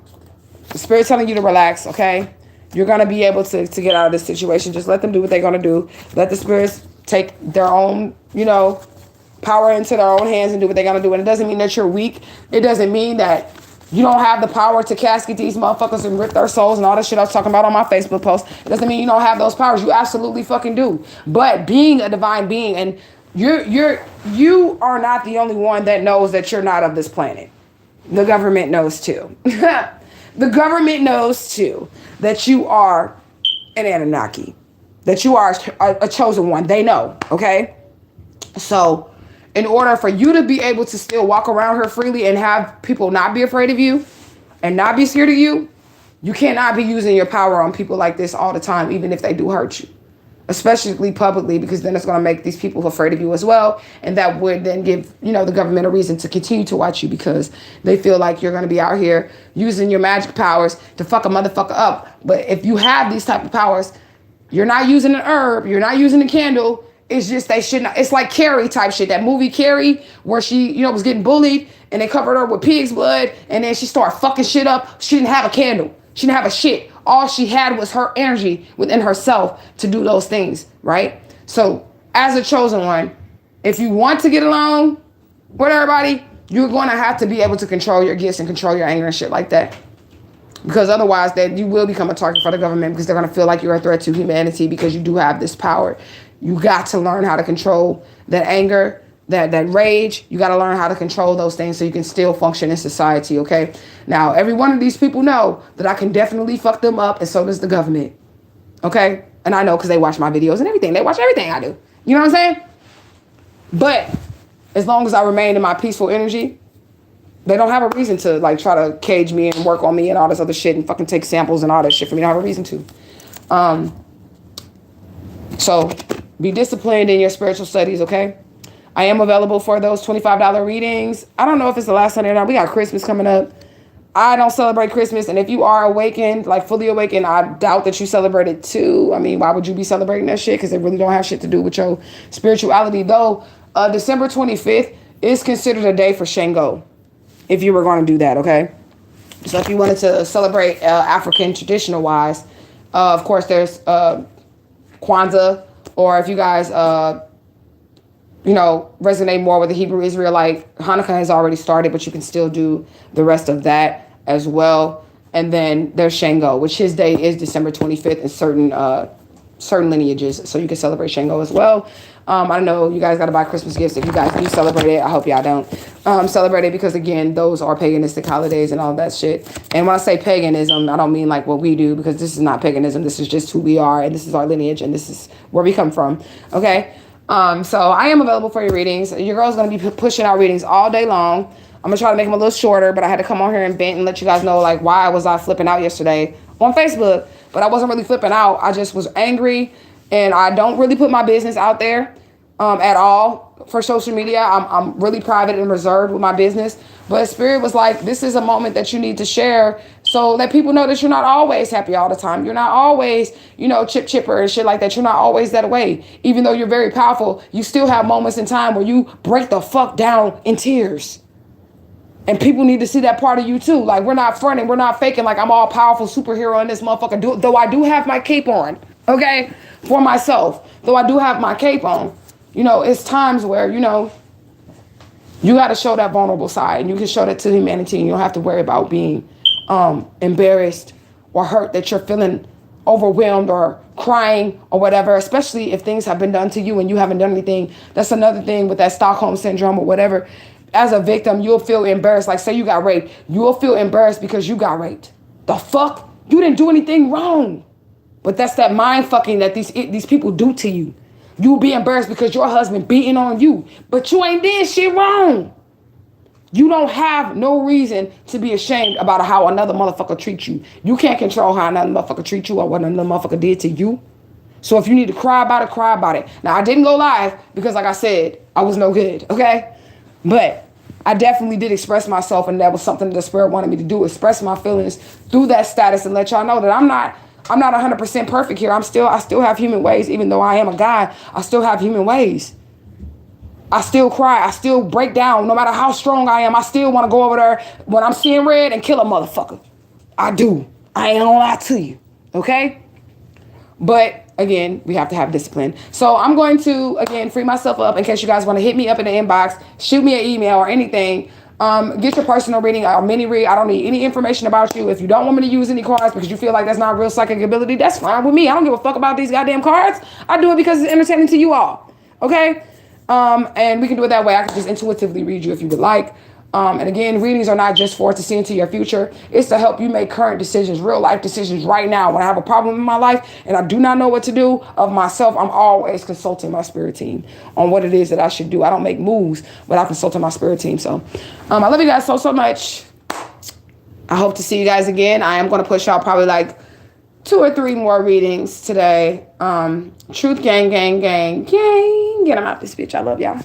Spirit's telling you to relax, okay? You're going to be able to get out of this situation. Just let them do what they're going to do. Let the spirits take their own, power into their own hands and do what they're going to do. And it doesn't mean that you're weak. It doesn't mean that you don't have the power to casket these motherfuckers and rip their souls and all that shit I was talking about on my Facebook post. It doesn't mean you don't have those powers. You absolutely fucking do. But being a divine being, and you are not the only one that knows that you're not of this planet. The government knows too. The government knows too that you are an Anunnaki, that you are a chosen one. They know, okay? So in order for you to be able to still walk around here freely and have people not be afraid of you and not be scared of you, you cannot be using your power on people like this all the time, even if they do hurt you, especially publicly, because then it's going to make these people afraid of you as well. And that would then give, the government a reason to continue to watch you, because they feel like you're going to be out here using your magic powers to fuck a motherfucker up. But if you have these type of powers, you're not using an herb, you're not using a candle. It's just they should not. It's like Carrie type shit. That movie Carrie, where she, was getting bullied and they covered her with pig's blood, and then she started fucking shit up. She didn't have a candle. She didn't have a shit. All she had was her energy within herself to do those things, right? So as a chosen one, if you want to get along with everybody, you're going to have to be able to control your gifts and control your anger and shit like that. Because otherwise, that you will become a target for the government, because they're going to feel like you're a threat to humanity because you do have this power. You got to learn how to control that anger, that rage. You got to learn how to control those things so you can still function in society, okay? Now, every one of these people know that I can definitely fuck them up, and so does the government, okay? And I know because they watch my videos and everything. They watch everything I do. You know what I'm saying? But as long as I remain in my peaceful energy, they don't have a reason to, try to cage me and work on me and all this other shit and fucking take samples and all that shit for me. They don't have a reason to. So be disciplined in your spiritual studies, okay? I am available for those $25 readings. I don't know if it's the last Sunday or not. We got Christmas coming up. I don't celebrate Christmas. And if you are awakened, like fully awakened, I doubt that you celebrate it too. I mean, why would you be celebrating that shit? Because it really don't have shit to do with your spirituality. Though December 25th is considered a day for Shango, if you were going to do that, okay? So if you wanted to celebrate African traditional wise, of course, there's Kwanzaa, or if you guys, resonate more with the Hebrew Israelite, Hanukkah has already started, but you can still do the rest of that as well. And then there's Shango, which his day is December 25th in certain lineages, so you can celebrate Shango as well. I don't know, you guys got to buy Christmas gifts if you guys do celebrate it. I hope y'all don't celebrate it, because again, those are paganistic holidays and all that shit. And when I say paganism, I don't mean like what we do, because this is not paganism. This is just who we are, and this is our lineage, and this is where we come from. Okay. So I am available for your readings. Your girl's going to be pushing out readings all day long. I'm going to try to make them a little shorter, but I had to come on here and vent and let you guys know, like, why was I flipping out yesterday on Facebook. But I wasn't really flipping out. I just was angry, and I don't really put my business out there at all for social media. I'm really private and reserved with my business. But Spirit was like, this is a moment that you need to share, so let people know that you're not always happy all the time. You're not always, chipper and shit like that. You're not always that way. Even though you're very powerful, you still have moments in time where you break the fuck down in tears. And people need to see that part of you too. Like, we're not fronting, we're not faking like I'm all powerful superhero in this motherfucker. Though I do have my cape on, okay, for myself. Though I do have my cape on, it's times where, you got to show that vulnerable side, and you can show that to humanity, and you don't have to worry about being embarrassed or hurt that you're feeling overwhelmed or crying or whatever, especially if things have been done to you and you haven't done anything. That's another thing with that Stockholm syndrome or whatever. As a victim, you'll feel embarrassed. Like, say you got raped. You'll feel embarrassed because you got raped. The fuck? You didn't do anything wrong. But that's that mind fucking that these people do to you. You'll be embarrassed because your husband beating on you, but you ain't did shit wrong. You don't have no reason to be ashamed about how another motherfucker treats you. You can't control how another motherfucker treats you or what another motherfucker did to you. So if you need to cry about it, cry about it. Now, I didn't go live because, like I said, I was no good, okay? But I definitely did express myself, and that was something that the Spirit wanted me to do, express my feelings through that status and let y'all know that I'm not 100% perfect here. I still have human ways. Even though I am a guy, I still have human ways. I still cry. I still break down. No matter how strong I am, I still want to go over there when I'm seeing red and kill a motherfucker. I do. I ain't gonna lie to you. Okay? But again, we have to have discipline. So I'm going to, again, free myself up in case you guys want to hit me up in the inbox, shoot me an email or anything. Get your personal reading or mini read. I don't need any information about you. If you don't want me to use any cards because you feel like that's not real psychic ability, that's fine with me. I don't give a fuck about these goddamn cards. I do it because it's entertaining to you all. Okay? And we can do it that way. I can just intuitively read you if you would like. And again, readings are not just to see into your future. It's to help you make current decisions, real life decisions right now. When I have a problem in my life and I do not know what to do of myself, I'm always consulting my spirit team on what it is that I should do. I don't make moves, but I consult my spirit team. So I love you guys so much. I hope to see you guys again. I am going to push out probably like 2 or 3 more readings today. Truth gang. Get them out this bitch. I love y'all.